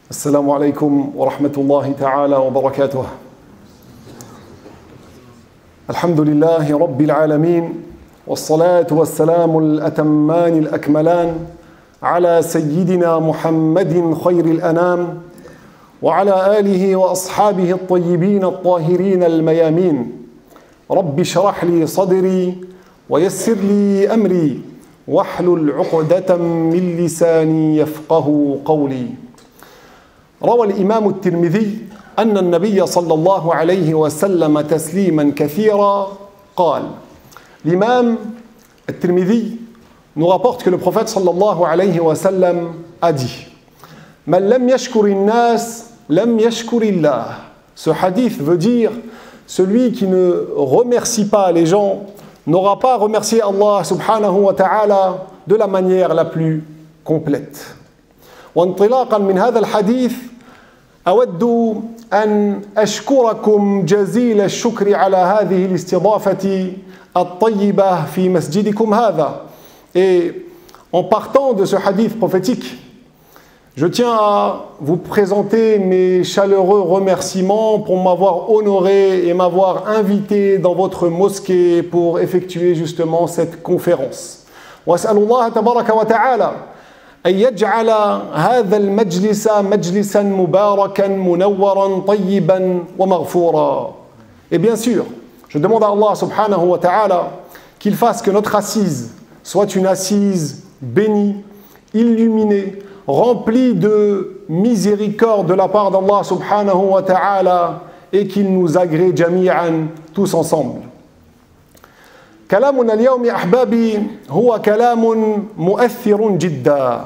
Assalamu alaikum wa rahmatullahi ta'ala wa barakatuh. Alhamdulillahi rabbil alamin. والصلاة والسلام الأتمان الأكملان على سيدنا محمد خير الأنام وعلى آله وأصحابه الطيبين الطاهرين الميامين رب اشرح لي صدري ويسر لي أمري واحلل عقدة من لساني يفقه قولي. روى الإمام الترمذي أن النبي صلى الله عليه وسلم تسليما كثيرا قال. L'imam al-Tirmidhi nous rapporte que le prophète sallallahu alayhi wa sallam a dit Man lam yashkurin nas lam yashkurillah. Ce hadith veut dire celui qui ne remercie pas les gens n'aura pas remercié Allah subhanahu wa ta'ala de la manière la plus complète. وانطلاقا من هذا الحديث أود أن أشكركم جزيل الشكر على هذه الاستضافة الطيبة في مسجدكم هذا. Et en partant de ce hadith prophétique, je tiens à vous présenter mes chaleureux remerciements pour m'avoir honoré et m'avoir invité dans votre mosquée pour effectuer justement cette conférence. وأسأل الله تبارك وتعالى أن يجعل هذا المجلس مجلسا مباركا منورا طيبا ومغفورا. Et bien sûr, je demande à Allah subhanahu wa ta'ala qu'il fasse que notre assise soit une assise bénie, illuminée, remplie de miséricorde de la part d'Allah subhanahu wa ta'ala et qu'il nous agrée jami'an tous ensemble. كلامنا اليوم يا أحبابي هو كلام مؤثر جدا.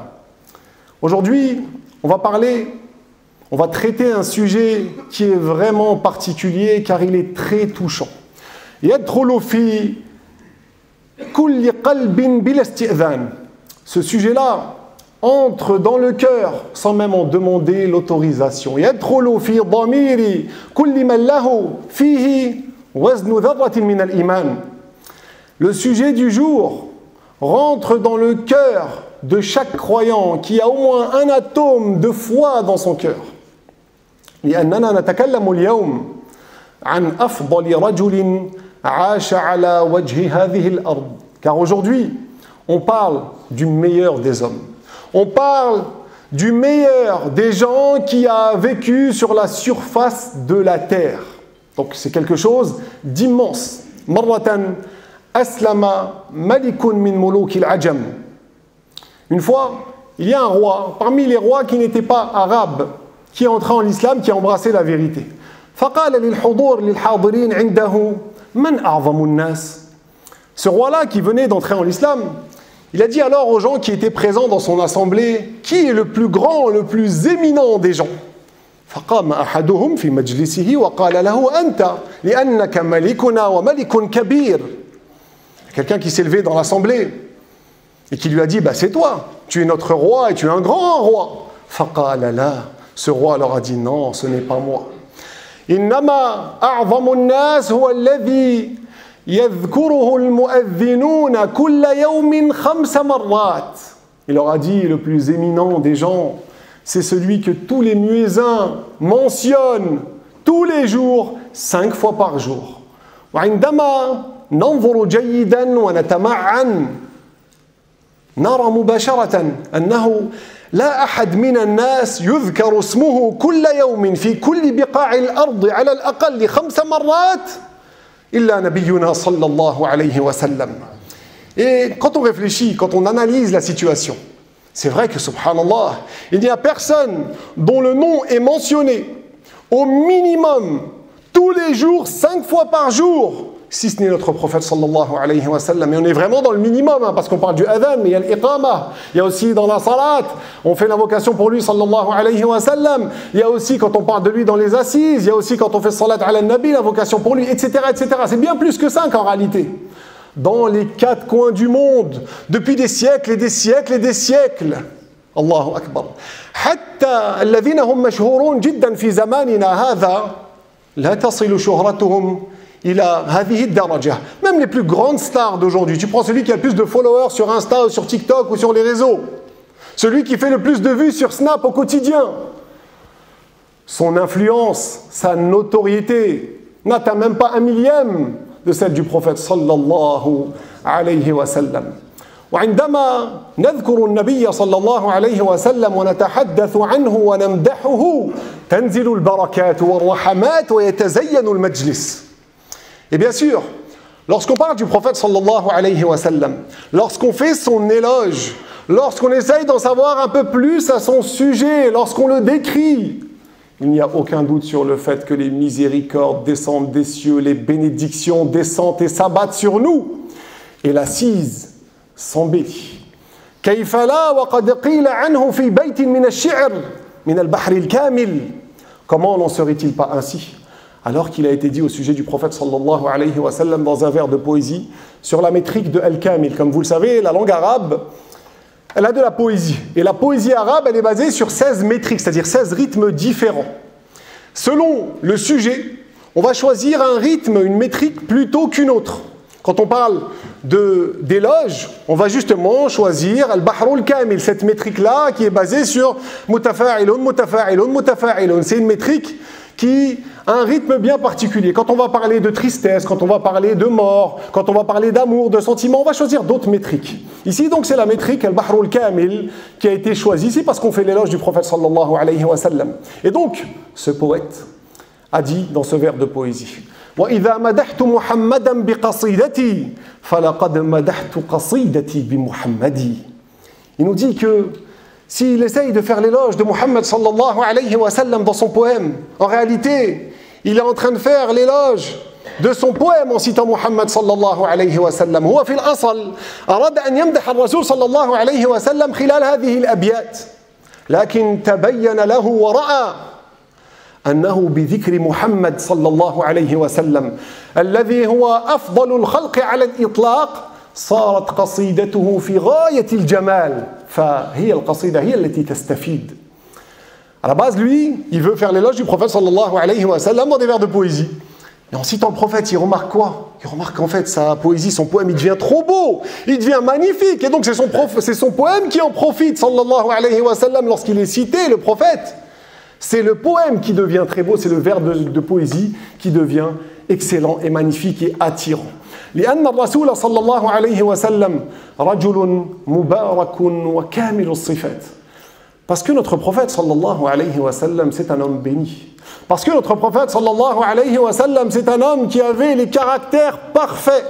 Aujourd'hui, on va traiter un sujet qui est vraiment particulier car il est très touchant. يدخل في كل قلب بلا استئذان. Ce sujet-là entre dans le cœur sans même en demander l'autorisation. يدخل في ضمير كل من له فيه وزن ذرة من الإيمان. Le sujet du jour rentre dans le cœur de chaque croyant qui a au moins un atome de foi dans son cœur. لأننا نتكلم اليوم عن أفضل رجل عاش على وجه هذه الأرض. Car aujourd'hui, on parle du meilleur des hommes. On parle du meilleur des gens qui a vécu sur la surface de la terre. Donc c'est quelque chose d'immense. مرة أسلم ملك من ملوك العجم. Une fois, il y a un roi, parmi les rois qui n'étaient pas arabes, qui est entré en islam, qui a embrassé la vérité. فقال للحضور للحاضرين عنده من أعظم الناس. Ce roi-là qui venait d'entrer en islam, il a dit alors aux gens qui étaient présents dans son assemblée, qui est le plus grand, le plus éminent des gens. فقام أحدهم في مجلسه وقال له أنت لأنك ملكنا وملك كبير. Quelqu'un qui s'est levé dans l'assemblée et qui lui a dit bah, c'est toi, tu es notre roi et tu es un grand roi. فقال لا. Ce roi leur a dit non, ce n'est pas moi. إنما أعظم الناس هو الذي يذكره المؤذنون كل يوم 5 مرات. Il leur a dit le plus éminent des gens, c'est celui que tous les muezzins mentionnent tous les jours, 5 fois par jour. وعندما ننظر جيدا ونتمعن نرى مباشرة أنه لا أحد من الناس يذكر اسمه كل يوم في كل بقاع الأرض على الأقل 5 مرات إلا نبينا صلى الله عليه وسلم. Et quand on réfléchit, quand on analyse la situation, c'est vrai que subhanallah, il n'y a personne dont le nom est mentionné au minimum tous les jours, 5 fois par jour, si ce n'est notre prophète sallallahu alayhi wa sallam. Et on est vraiment dans le minimum, hein, parce qu'on parle du adhan, mais il y a l'iqama, il y a aussi dans la salat, on fait l'invocation pour lui sallallahu alayhi wa sallam, il y a aussi quand on parle de lui dans les assises, il y a aussi quand on fait salat ala nabi, l'invocation pour lui, etc., etc. C'est bien plus que ça qu'en réalité. Dans les 4 coins du monde, depuis des siècles et des siècles et des siècles. Allahu Akbar. حتى الذين هم مشهورون جدا في زماننا هذا لا تصل شهرتهم il a هذه الدرجة. Même les plus grandes stars d'aujourd'hui, tu prends celui qui a le plus de followers sur Insta ou sur TikTok ou sur les réseaux, celui qui fait le plus de vues sur Snap au quotidien, son influence, sa notoriété n'atteint même pas 1/1000 de celle du prophète sallallahu alayhi wa sallam. وعندما نذكر النبي صلى الله عليه وسلم ونتحدث عنه ونمدحه تنزل البركات والرحمات ويتزين المجلس. Et bien sûr, lorsqu'on parle du prophète sallallahu alayhi wa sallam, lorsqu'on fait son éloge, lorsqu'on essaye d'en savoir un peu plus à son sujet, lorsqu'on le décrit, il n'y a aucun doute sur le fait que les miséricordes descendent des cieux, les bénédictions descendent et s'abattent sur nous. Et l'assise s'embellit. كيف لا وقد قيل عنه في بيت من الشعر من البحر الكامل. Comment n'en serait-il pas ainsi alors qu'il a été dit au sujet du prophète sallallahu alayhi wa sallam dans un vers de poésie sur la métrique de Al-Kamil. Comme vous le savez, la langue arabe, elle a de la poésie. Et la poésie arabe, elle est basée sur 16 métriques, c'est-à-dire 16 rythmes différents. Selon le sujet, on va choisir un rythme, une métrique plutôt qu'une autre. Quand on parle d'éloge, on va justement choisir Al-Bahrul Kamil, cette métrique-là qui est basée sur Mutafa'ilun, Mutafa'ilun, Mutafa'ilun. C'est une métrique qui a un rythme bien particulier. Quand on va parler de tristesse, quand on va parler de mort, quand on va parler d'amour, de sentiments, on va choisir d'autres métriques. Ici, donc, c'est la métrique Al-Bahrul Kamil qui a été choisie ici parce qu'on fait l'éloge du prophète sallallahu alayhi wa sallam. Et donc, ce poète a dit dans ce vers de poésie وَإِذَا مَدَحْتُ مُحَمَّدًا بِقَصِيدَتِي فَلَقَدْ مَدَحْتُ قَصِيدَتِي بِمُحَمَّدِي. Il nous dit que s'il essaye de faire l'éloge de Muhammad sallallahu alayhi wa sallam dans son poème, en réalité, il est en train de faire l'éloge de son poème en citant Muhammad sallallahu alayhi wa sallam. هو في الأصل أراد أن يمدح الرسول صلى الله عليه وسلم خلال هذه الأبيات لكن تبين له ورأى أنه بذكر محمد صلى الله عليه وسلم الذي هو أفضل الخلق على الإطلاق صارت قصيدته في غاية الجمال فهي القصيدة هي التي تستفيد. À la base, lui, il veut faire l'éloge du prophète sallallahu alayhi wa sallam dans des vers de poésie. Et en citant le prophète, il remarque quoi? Il remarque qu'en fait, sa poésie, son poème, il devient trop beau, il devient magnifique. Et donc, c'est son poème qui en profite, sallallahu alayhi wa sallam, lorsqu'il est cité, le prophète. C'est le poème qui devient très beau, c'est le vers de poésie qui devient excellent et magnifique et attirant. لأن الرسول صلى الله عليه وسلم رجل مبارك وكامل الصفات. Parce que notre prophète sallallahu alayhi wa sallam, c'est un homme béni. Parce que notre prophète sallallahu alayhi wa sallam, c'est un homme qui avait les caractères parfaits.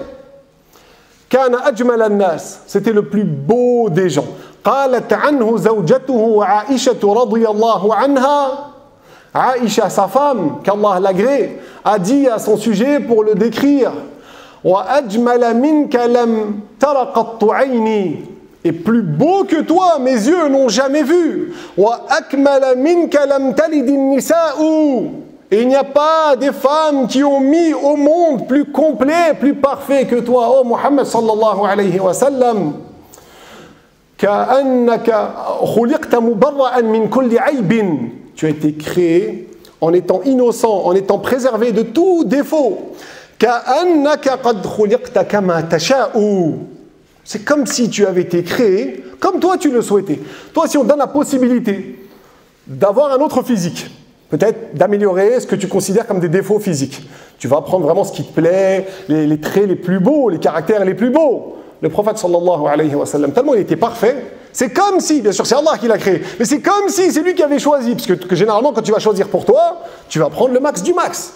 كان أجمل الناس, c'était le plus beau des gens. قالت عنه زوجته عائشة رضي الله عنها. Aïcha, sa femme, qu'Allah l'agrée, a dit à son sujet pour le décrire وأجمل منك لم تر قط عيني. Et plus beau que toi, mes yeux n'ont jamais vu. وأكمل منك لم تلد النساء. Et il n'y a pas des femmes qui ont mis au monde plus complet, plus parfait que toi, oh Muhammad sallallahu alayhi wa sallam. كأنك خلقت مبرأ من كل عيب. Tu as été créé en étant innocent, en étant préservé de tout défaut. كأنك قد خلقت كما تشاء. C'est comme si tu avais été créé comme toi tu le souhaitais. Toi, si on te donne la possibilité d'avoir un autre physique, peut-être d'améliorer ce que tu considères comme des défauts physiques, tu vas prendre vraiment ce qui te plaît, les traits les plus beaux, les caractères les plus beaux. Le prophète sallallahu alayhi wa sallam, tellement il était parfait, c'est comme si, bien sûr c'est Allah qui l'a créé, mais c'est comme si c'est lui qui avait choisi, parce que généralement quand tu vas choisir pour toi, tu vas prendre le max du max.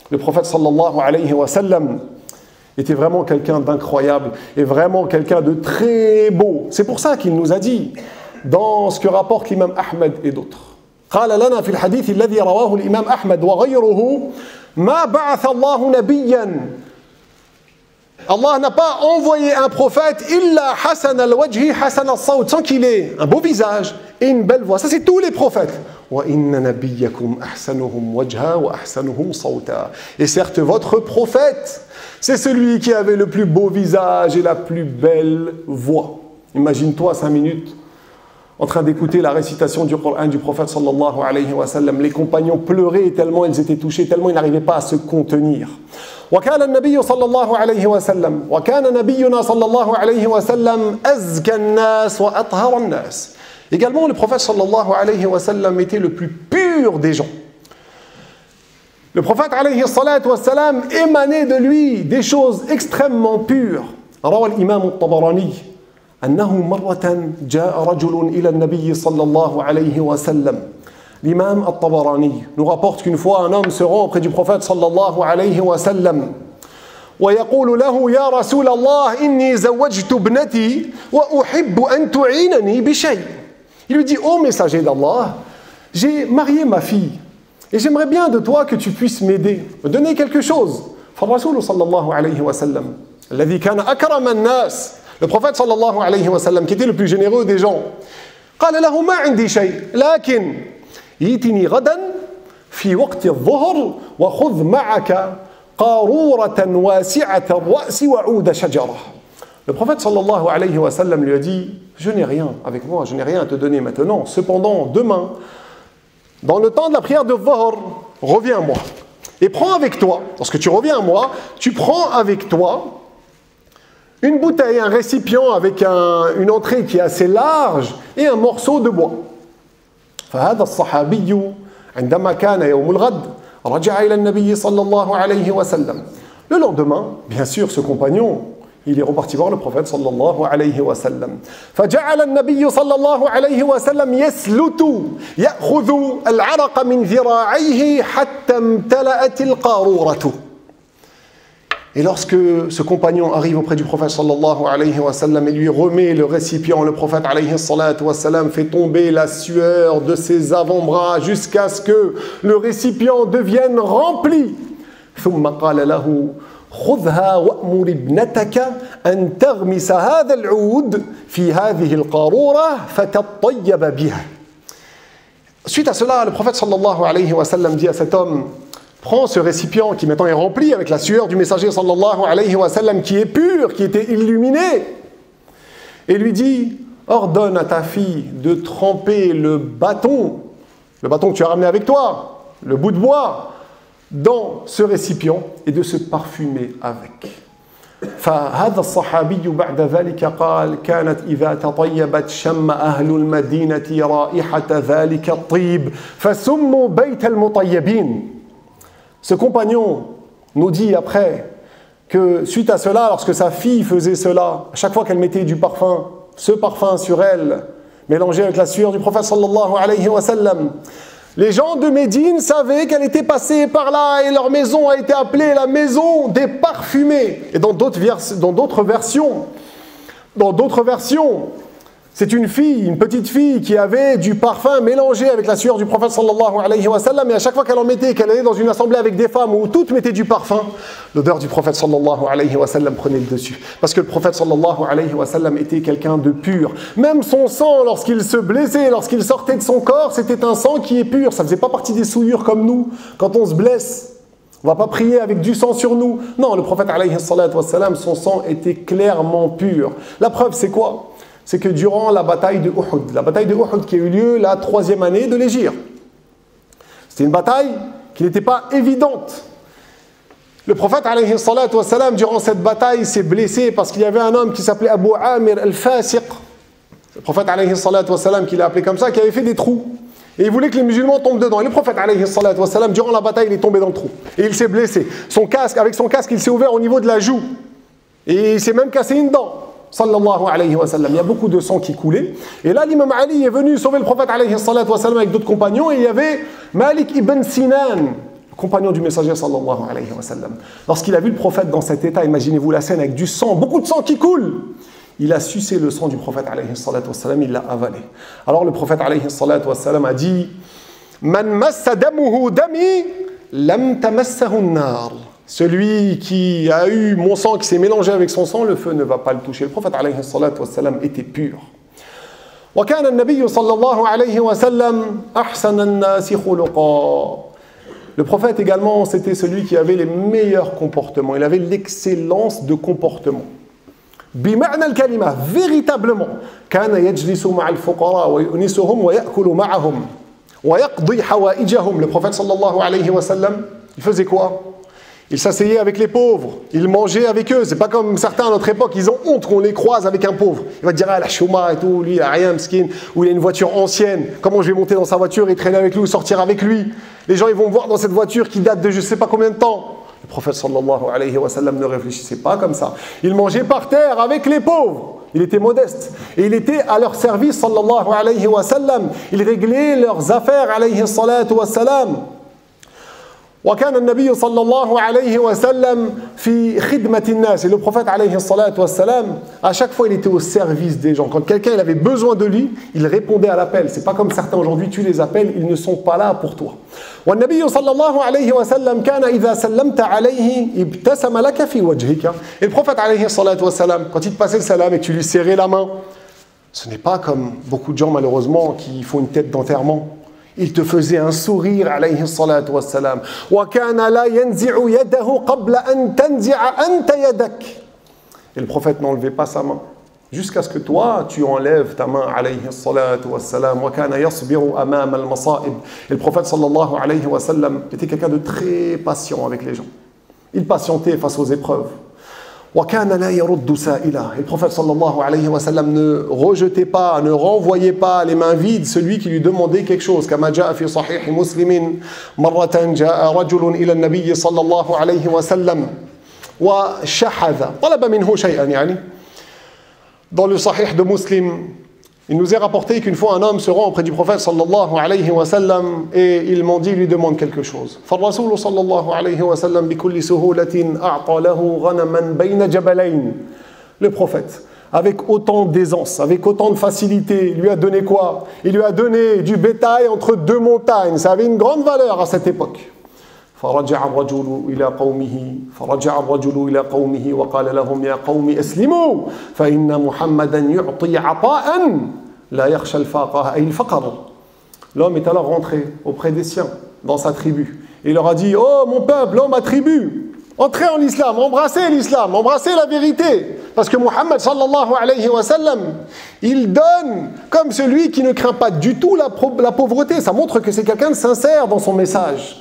Le prophète sallallahu alayhi wa sallam était vraiment quelqu'un d'incroyable et vraiment quelqu'un de très beau. C'est pour ça qu'il nous a dit, dans ce que rapporte l'imam Ahmed et d'autres, قال لنا في الحديث الذي رواه الإمام أحمد وغيره ما بعث الله نبيا. Allah n'a pas envoyé un prophète illa hasan al-wajhi hasan al-sawt, sans qu'il ait un beau visage et une belle voix. Ça c'est tous les prophètes. Wa inna nabiyyakum ahsanuhum wajha wa ahsanuhum sawta. Et certes votre prophète, c'est celui qui avait le plus beau visage et la plus belle voix. Imagine-toi 5 minutes en train d'écouter la récitation du Coran du prophète sallallahu alayhi wa sallam. Les compagnons pleuraient tellement ils étaient touchés, tellement ils n'arrivaient pas à se contenir. وكان النبي صلى الله عليه وسلم وكان نبينا صلى الله عليه وسلم أزكى الناس وأطهر الناس. Également, le prophète sallallahu alayhi wa sallam était le plus pur des gens. Le prophète alayhi salatu wa sallam émanait de lui des choses extrêmement pures. روى الإمام الطبراني أنه مرة جاء رجل إلى النبي صلى الله عليه وسلم. L'imam al-Tabarani nous rapporte qu'une fois un homme se rend auprès du prophète sallallahu alayhi wa sallam. ويقول له يا رسول الله إني زوجت ابنتي وأحب أن تعينني بشيء. Il lui dit, ô messager d'Allah, j'ai marié ma fille et j'aimerais bien de toi que tu puisses m'aider, me donner quelque chose. فالرسول صلى الله عليه وسلم الذي كان أكرم الناس, le prophète صلى الله عليه وسلم qui était le plus généreux des gens, قال له ما عندي شيء لكن ائتني غدا في وقت الظهر وخذ معك قارورة واسعة الرأس وعود شجرة. Le prophète sallallahu alayhi wa sallam lui a dit, je n'ai rien avec moi, je n'ai rien à te donner maintenant. Cependant, demain, dans le temps de la prière de Dhuhr, reviens à moi. Et prends avec toi, lorsque tu reviens à moi, tu prends avec toi une bouteille, un récipient avec une entrée qui est assez large et un morceau de bois. فهذا الصحابي عندما كان يوم الغد رجع إلى النبي صلى الله عليه وسلم. Le lendemain, bien sûr, ce compagnon, il est reparti voir le prophète صلى الله عليه وسلم. فجعل النبي صلى الله عليه وسلم يسلت يأخذ العرق من ذراعيه حتى امتلأت القارورة. Et lorsque ce compagnon arrive auprès du prophète sallallahu alayhi wa sallam et lui remet le récipient, le prophète alayhi salatu wa sallam fait tomber la sueur de ses avant-bras jusqu'à ce que le récipient devienne rempli. ثم قال له خذها وأمر ابنتك أن تغمس هذا العود في هذه القارورة فتطيب بها. Suite à cela, le prophète sallallahu alayhi wa sallam dit à cet homme, prends ce récipient qui maintenant est rempli avec la sueur du messager sallallahu alayhi wa sallam qui est pur, qui était illuminé, et lui dit, ordonne à ta fille de tremper le bâton que tu as ramené avec toi, le bout de bois, dans ce récipient et de se parfumer avec. فهذا الصحابي بعد ذلك قال كانت إذا تطيبت شم أهل المدينة رائحة ذلك الطيب فسموا بيت المطيبين. Ce compagnon nous dit après que suite à cela, lorsque sa fille faisait cela, à chaque fois qu'elle mettait du parfum, ce parfum sur elle, mélangé avec la sueur du prophète sallallahu alayhi wa sallam, les gens de Médine savaient qu'elle était passée par là et leur maison a été appelée la maison des parfumés. Et dans d'autres versions, c'est une fille, une petite fille qui avait du parfum mélangé avec la sueur du prophète sallallahu alayhi wa sallam, et à chaque fois qu'elle en mettait, qu'elle allait dans une assemblée avec des femmes où toutes mettaient du parfum, l'odeur du prophète sallallahu alayhi wa sallam prenait le dessus. Parce que le prophète sallallahu alayhi wa sallam était quelqu'un de pur. Même son sang, lorsqu'il se blessait, lorsqu'il sortait de son corps, c'était un sang qui est pur. Ça ne faisait pas partie des souillures comme nous. Quand on se blesse, on ne va pas prier avec du sang sur nous. Non, le prophète alayhi salatu wa sallam, son sang était clairement pur. La preuve, c'est quoi ? C'est que durant la bataille de Uhud qui a eu lieu la 3e année de l'Hégire, c'était une bataille qui n'était pas évidente. Le prophète alayhi salatu wa salam, durant cette bataille, s'est blessé parce qu'il y avait un homme qui s'appelait Abu Amir al-Fasiq. Le prophète alayhi salatu wa salam, qui l'a appelé comme ça, qui avait fait des trous. Et il voulait que les musulmans tombent dedans. Et le prophète alayhi salatu wa salam, durant la bataille, il est tombé dans le trou. Et il s'est blessé. Avec son casque, il s'est ouvert au niveau de la joue. Et il s'est même cassé une dent. Sallallahu alayhi wa sallam. Il y a beaucoup de sang qui coulait. Et là, l'imam Ali est venu sauver le prophète alayhi salatu wa sallam avec d'autres compagnons. Et il y avait Malik ibn Sinan, le compagnon du messager sallallahu alayhi wa sallam. Lorsqu'il a vu le prophète dans cet état, imaginez-vous la scène avec du sang, beaucoup de sang qui coule. Il a sucé le sang du prophète alayhi salatu wa sallam, il l'a avalé. Alors le prophète alayhi salatu wa sallam a dit, Man massa damuhu dami, lam tamassahu an-nar. Celui qui a eu mon sang, qui s'est mélangé avec son sang, le feu ne va pas le toucher. Le prophète alayhi salatu wa sallam était pur. وكان النبي صلى الله عليه وسلم أحسن الناس خلقا. Le prophète également, c'était celui qui avait les meilleurs comportements. Il avait l'excellence de comportement. بمعنى الكلمة, véritablement. كان يجلس مع الفقراء ويؤنسهم ويأكل معهم ويقضي حوائجهم. Le prophète صلى الله عليه وسلم, il faisait quoi? Il s'asseyait avec les pauvres, il mangeait avec eux. C'est pas comme certains à notre époque, ils ont honte qu'on les croise avec un pauvre. Il va te dire, ah, la chouma et tout, lui, il a rien, skin, ou il a une voiture ancienne. Comment je vais monter dans sa voiture et traîner avec lui ou sortir avec lui? Les gens, ils vont me voir dans cette voiture qui date de je sais pas combien de temps. Le prophète sallallahu alayhi wa sallam ne réfléchissait pas comme ça. Il mangeait par terre avec les pauvres. Il était modeste. Et il était à leur service sallallahu alayhi wa sallam. Il réglait leurs affaires alayhi salatu wa salam. وكان النبي صلى الله عليه وسلم في خدمة الناس. Et le prophète عليه الصلاة والسلام, à chaque fois il était au service des gens. Quand quelqu'un il avait besoin de lui, il répondait à l'appel. C'est pas comme certains aujourd'hui, tu les appelles, ils ne sont pas là pour toi. والنبي صلى الله عليه وسلم كان إذا سلمت عليه ابتسم لك في وجهك. Et le prophète عليه الصلاة والسلام, quand il te passait le salam et que tu lui serrais la main, ce n'est pas comme beaucoup de gens malheureusement qui font une tête d'enterrement. Il te faisait un sourire, alayhi salatu wassalam. وَكَانَ لَا يَنْزِعُ يَدَهُ قَبْلَ أَنْ تَنْزِعَ أَنْتَ يَدَكَ. Et le prophète n'enlevait pas sa main jusqu'à ce que toi, tu enlèves ta main, alayhi salatu wassalam. وَكَانَ يَصْبِرُ أَمَامَ الْمَصَائِبِ. Et le prophète sallallahu alayhi wa sallam était quelqu'un de très patient avec les gens. Il patientait face aux épreuves. وَكَانَ لَا يَرُدُّ سَائِلًا. Et le prophète sallallahu alayhi wa sallam ne rejetait pas, ne renvoyait pas les mains vides celui qui lui demandait quelque chose. كما جاء في صحيح مسلم مرة جاء رجل إلى النبي صلى الله عليه وسلم وشحذ طلب منه شيئا يعني. Dans le sahih de Muslim, il nous est rapporté qu'une fois un homme se rend auprès du prophète sallallahu alayhi wa sallam et il mendie, lui demande quelque chose. فالرسول صلى الله عليه وسلم بكل سهولة أعطى له غنما بين جبلين. Le prophète, avec autant d'aisance, avec autant de facilité, lui a donné quoi? Il lui a donné du bétail entre deux montagnes. Ça avait une grande valeur à cette époque. فرجع الرجل إلى قومه وقال لهم يا قوم اسلموا فإن محمدا يعطي عطاء لا يخشى الفاقة أي الفقر. L'homme est alors rentré auprès des siens, dans sa tribu. Et il leur a dit, oh mon peuple, oh ma tribu, entrez en islam, embrassez la vérité. Parce que Muhammad sallallahu alayhi wa sallam, il donne comme celui qui ne craint pas du tout la pauvreté. Ça montre que c'est quelqu'un de sincère dans son message.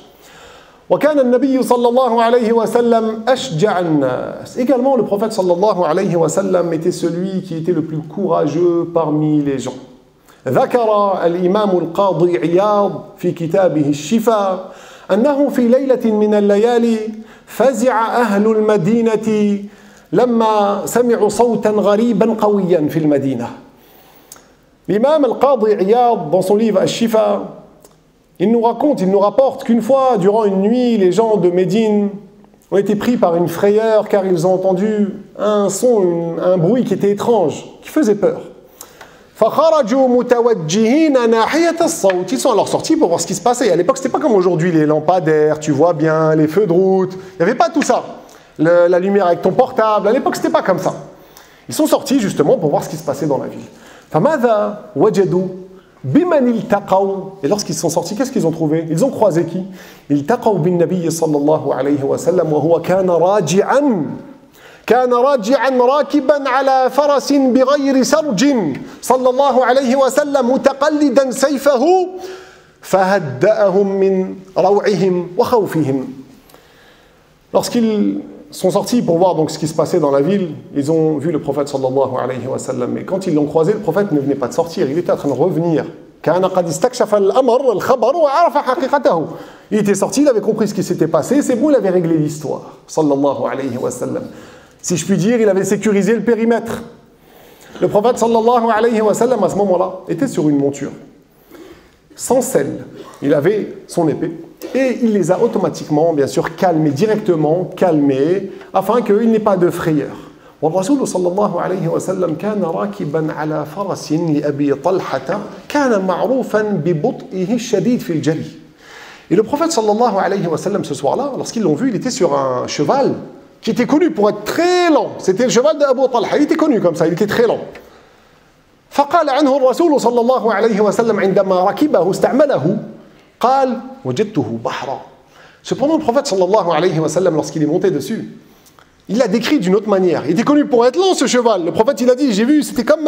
وكان النبي صلى الله عليه وسلم أشجع الناس. Également, le prophète صلى الله عليه وسلم était celui qui était le plus courageux parmi les gens. ذكر الإمام القاضي عياض في كتابه الشفاء أنه في ليلة من الليالي فزع أهل المدينة لما سمعوا صوتا غريبا قويا في المدينة. L'imam al-Qadi Iyad, dans son livre Al-Shifa, il nous rapporte qu'une fois, durant une nuit, les gens de Médine ont été pris par une frayeur car ils ont entendu un son, un bruit qui était étrange, qui faisait peur. Ils sont alors sortis pour voir ce qui se passait. À l'époque, c'était pas comme aujourd'hui, les lampadaires, tu vois bien, les feux de route. Il n'y avait pas tout ça. La lumière avec ton portable. À l'époque, c'était pas comme ça. Ils sont sortis justement pour voir ce qui se passait dans la ville. Et lorsqu'ils sont sortis, qu'est-ce qu'ils ont trouvé? Ils ont croisé qui? التقوا بالنبي صلى الله عليه وسلم وهو كان راجعا راكبا على فرس بغير سرج صلى الله عليه وسلم متقلدا سيفه فهدأهم من روعهم وخوفهم. Lorsqu'ils sont sortis pour voir donc ce qui se passait dans la ville, ils ont vu le prophète sallallahu alayhi wa sallam. Et quand ils l'ont croisé, le prophète ne venait pas de sortir, il était en train de revenir. Il était sorti, il avait compris ce qui s'était passé, c'est bon, il avait réglé l'histoire. Sallallahu alayhi wa sallam. Si je puis dire, il avait sécurisé le périmètre. Le prophète sallallahu alayhi wa sallam, à ce moment-là, était sur une monture. Sans selle, il avait son épée. Et il les a automatiquement, bien sûr, directement calmés, afin qu'il n'ait pas de frayeur. والرسول صلى الله عليه وسلم كان راكبا على فرس لأبي طلحة كان معروفا ببطئه الشديد في الجري. Et le prophète sallallahu alayhi wa sallam, ce soir-là, lorsqu'ils l'ont vu, il était sur un cheval qui était connu pour être très lent. C'était le cheval d'Abu Talha. Il était connu comme ça, il était très lent. فقال عنه الرسول صلى الله عليه وسلم عندما ركبه استعمله قال وجدته بحرا. Cependant, le prophète sallallahu alayhi wa sallam, lorsqu'il est monté dessus, il l'a décrit d'une autre manière. Il était connu pour être lent, ce cheval. Le prophète, il a dit, j'ai vu, c'était comme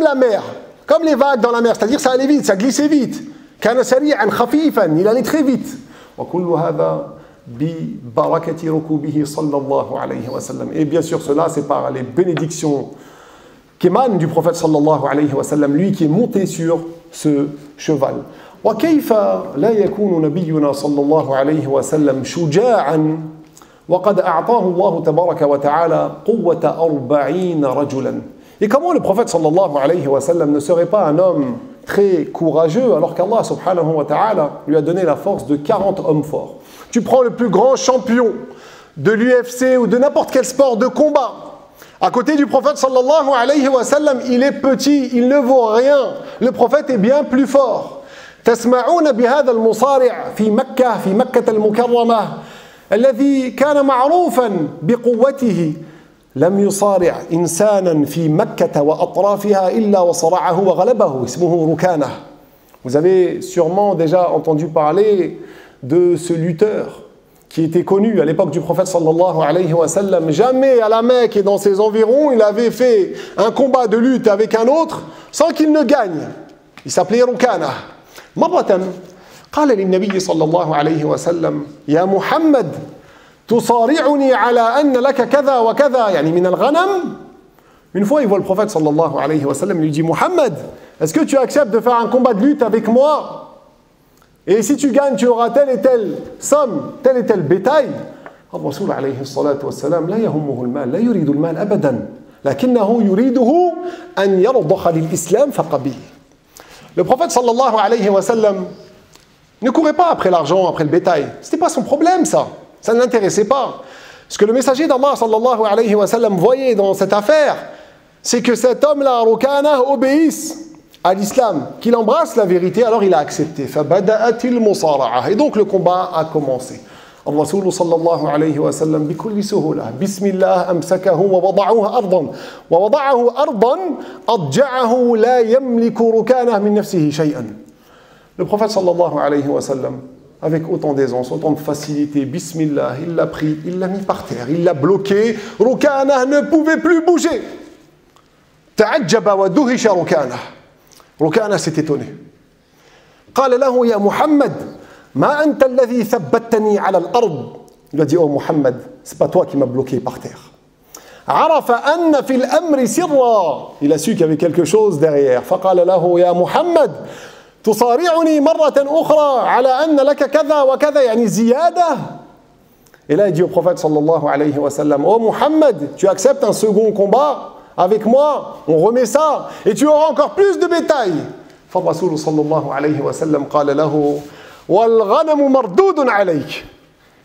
la mer, comme les vagues dans la mer, c'est-à-dire ça allait vite, ça glissait vite. كان سريعا خفيفا, il allait très vite. وكل هذا ببركة ركوبه صلى الله عليه وسلم. Et bien sûr cela c'est par les bénédictions qui émanent du prophète sallallahu alayhi wa sallam, lui qui est monté sur ce cheval. وكيف لا يكون نبينا صلى الله عليه وسلم شجاعا وقد أعطاه الله تبارك وتعالى قوة 40 رجلا. Et comment le prophète sallallahu alayhi wa sallam ne serait pas un homme très courageux alors qu'Allah subhanahu wa ta'ala lui a donné la force de 40 hommes forts. Tu prends le plus grand champion de l'UFC ou de n'importe quel sport de combat. À côté du prophète sallallahu alayhi wa sallam, il est petit, il ne vaut rien. Le prophète est bien plus fort. تسمعون بهذا المصارع في مكة المكرمة الذي كان معروفا بقوته لم يصارع إنسانا في مكة وأطرافها إلا وصرعه وغلبه اسمه ركانة. Vous avez sûrement déjà entendu parler de ce lutteur qui était connu à l'époque du prophète sallallahu alayhi wa sallam. Jamais à la Mecque et dans ses environs il avait fait un combat de lutte avec un autre sans qu'il ne gagne. Il s'appelait Rukana. مرة قال للنبي صلى الله عليه وسلم يا محمد تصارعني على أن لك كذا وكذا يعني من الغنم. Une fois il voit le prophète sallallahu alayhi wa sallam, il lui dit Muhammad, est-ce que tu acceptes de faire un combat de lutte avec moi? Et si tu gagnes, tu auras telle et telle somme, tel et tel bétail. الرسول عليه الصلاة والسلام لا يهمه المال، لا يريد المال أبدا، لكنه يريده أن يرضخ للإسلام فقبل. Le prophète sallallahu alayhi wa sallam ne courait pas après l'argent, après le bétail. Ce n'était pas son problème, ça. Ça ne l'intéressait pas. Ce que le messager d'Allah sallallahu alayhi wa sallam voyait dans cette affaire, c'est que cet homme-là, Rukana, obéisse à l'islam, qu'il embrasse la vérité, alors il a accepté. فَبَدَأَتِ الْمُصَارَعَةِ. Et donc le combat a commencé. الرسول صلى الله عليه وسلم بكل سهولة بسم الله أمسكه ووضعه أرضا أضجعه لا يملك ركانه من نفسه شيئا. Le prophète صلى الله عليه وسلم avec autant d'aisance, autant de facilité, bismillah, il l'a pris, il l'a mis par terre, il l'a bloqué. Rukana ne pouvait plus bouger. تعجب ودهش ركانه. Rukana s'est étonné. قال له يا محمد ما أنت الذي ثبتني على الأرض. Il a dit oh Muhammad, c'est pas toi qui m'as bloqué par terre. عرف أن في الأمر سرا. Il a su qu'il y avait quelque chose derrière. فقال له يا محمد تصارعني مرة أخرى على أن لك كذا وكذا يعني زيادة. Et là il dit au prophète sallallahu alayhi wa sallam oh Muhammad, tu acceptes un second combat avec moi, on remet ça et tu auras encore plus de bétail. فالرسول صلى الله عليه وسلم قال له والغنم مردود عليك.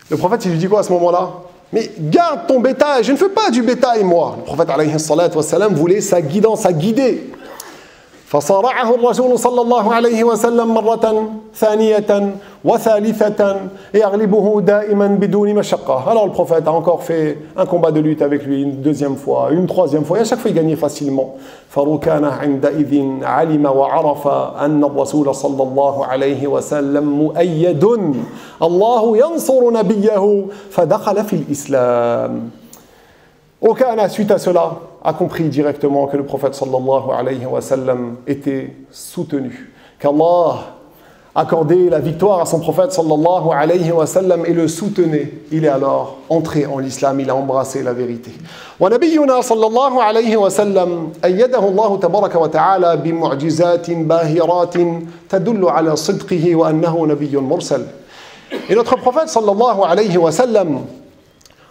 Le prophète il lui dit quoi à ce moment-là? Mais garde ton bétail, je ne fais pas du bétail moi. Le prophète alayhi salatu wassalam voulait sa guidance, sa guidée. فصارعه الرسول صلى الله عليه وسلم مرة ثانية وثالثة يغلبه دائما بدون مشقة. Alors le prophète a encore fait un combat de lutte avec lui une deuxième fois, une troisième fois et à chaque fois il gagnait facilement. فركان عندئذ علم وعرف أن الرسول صلى الله عليه وسلم مؤيد الله ينصر نبيه فدخل في الإسلام. Rukana, suite à cela, a compris directement que le prophète sallallahu alayhi wa sallam était soutenu, qu'Allah accordait la victoire à son prophète sallallahu alayhi wa sallam et le soutenait. Il est alors entré en l'islam, il a embrassé la vérité. ونبينا صلى الله عليه وسلم أيده الله تبارك وتعالى بمعجزات باهرات تدل على صدقه وأنه نبي مرسل. Et notre prophète sallallahu alayhi wa sallam,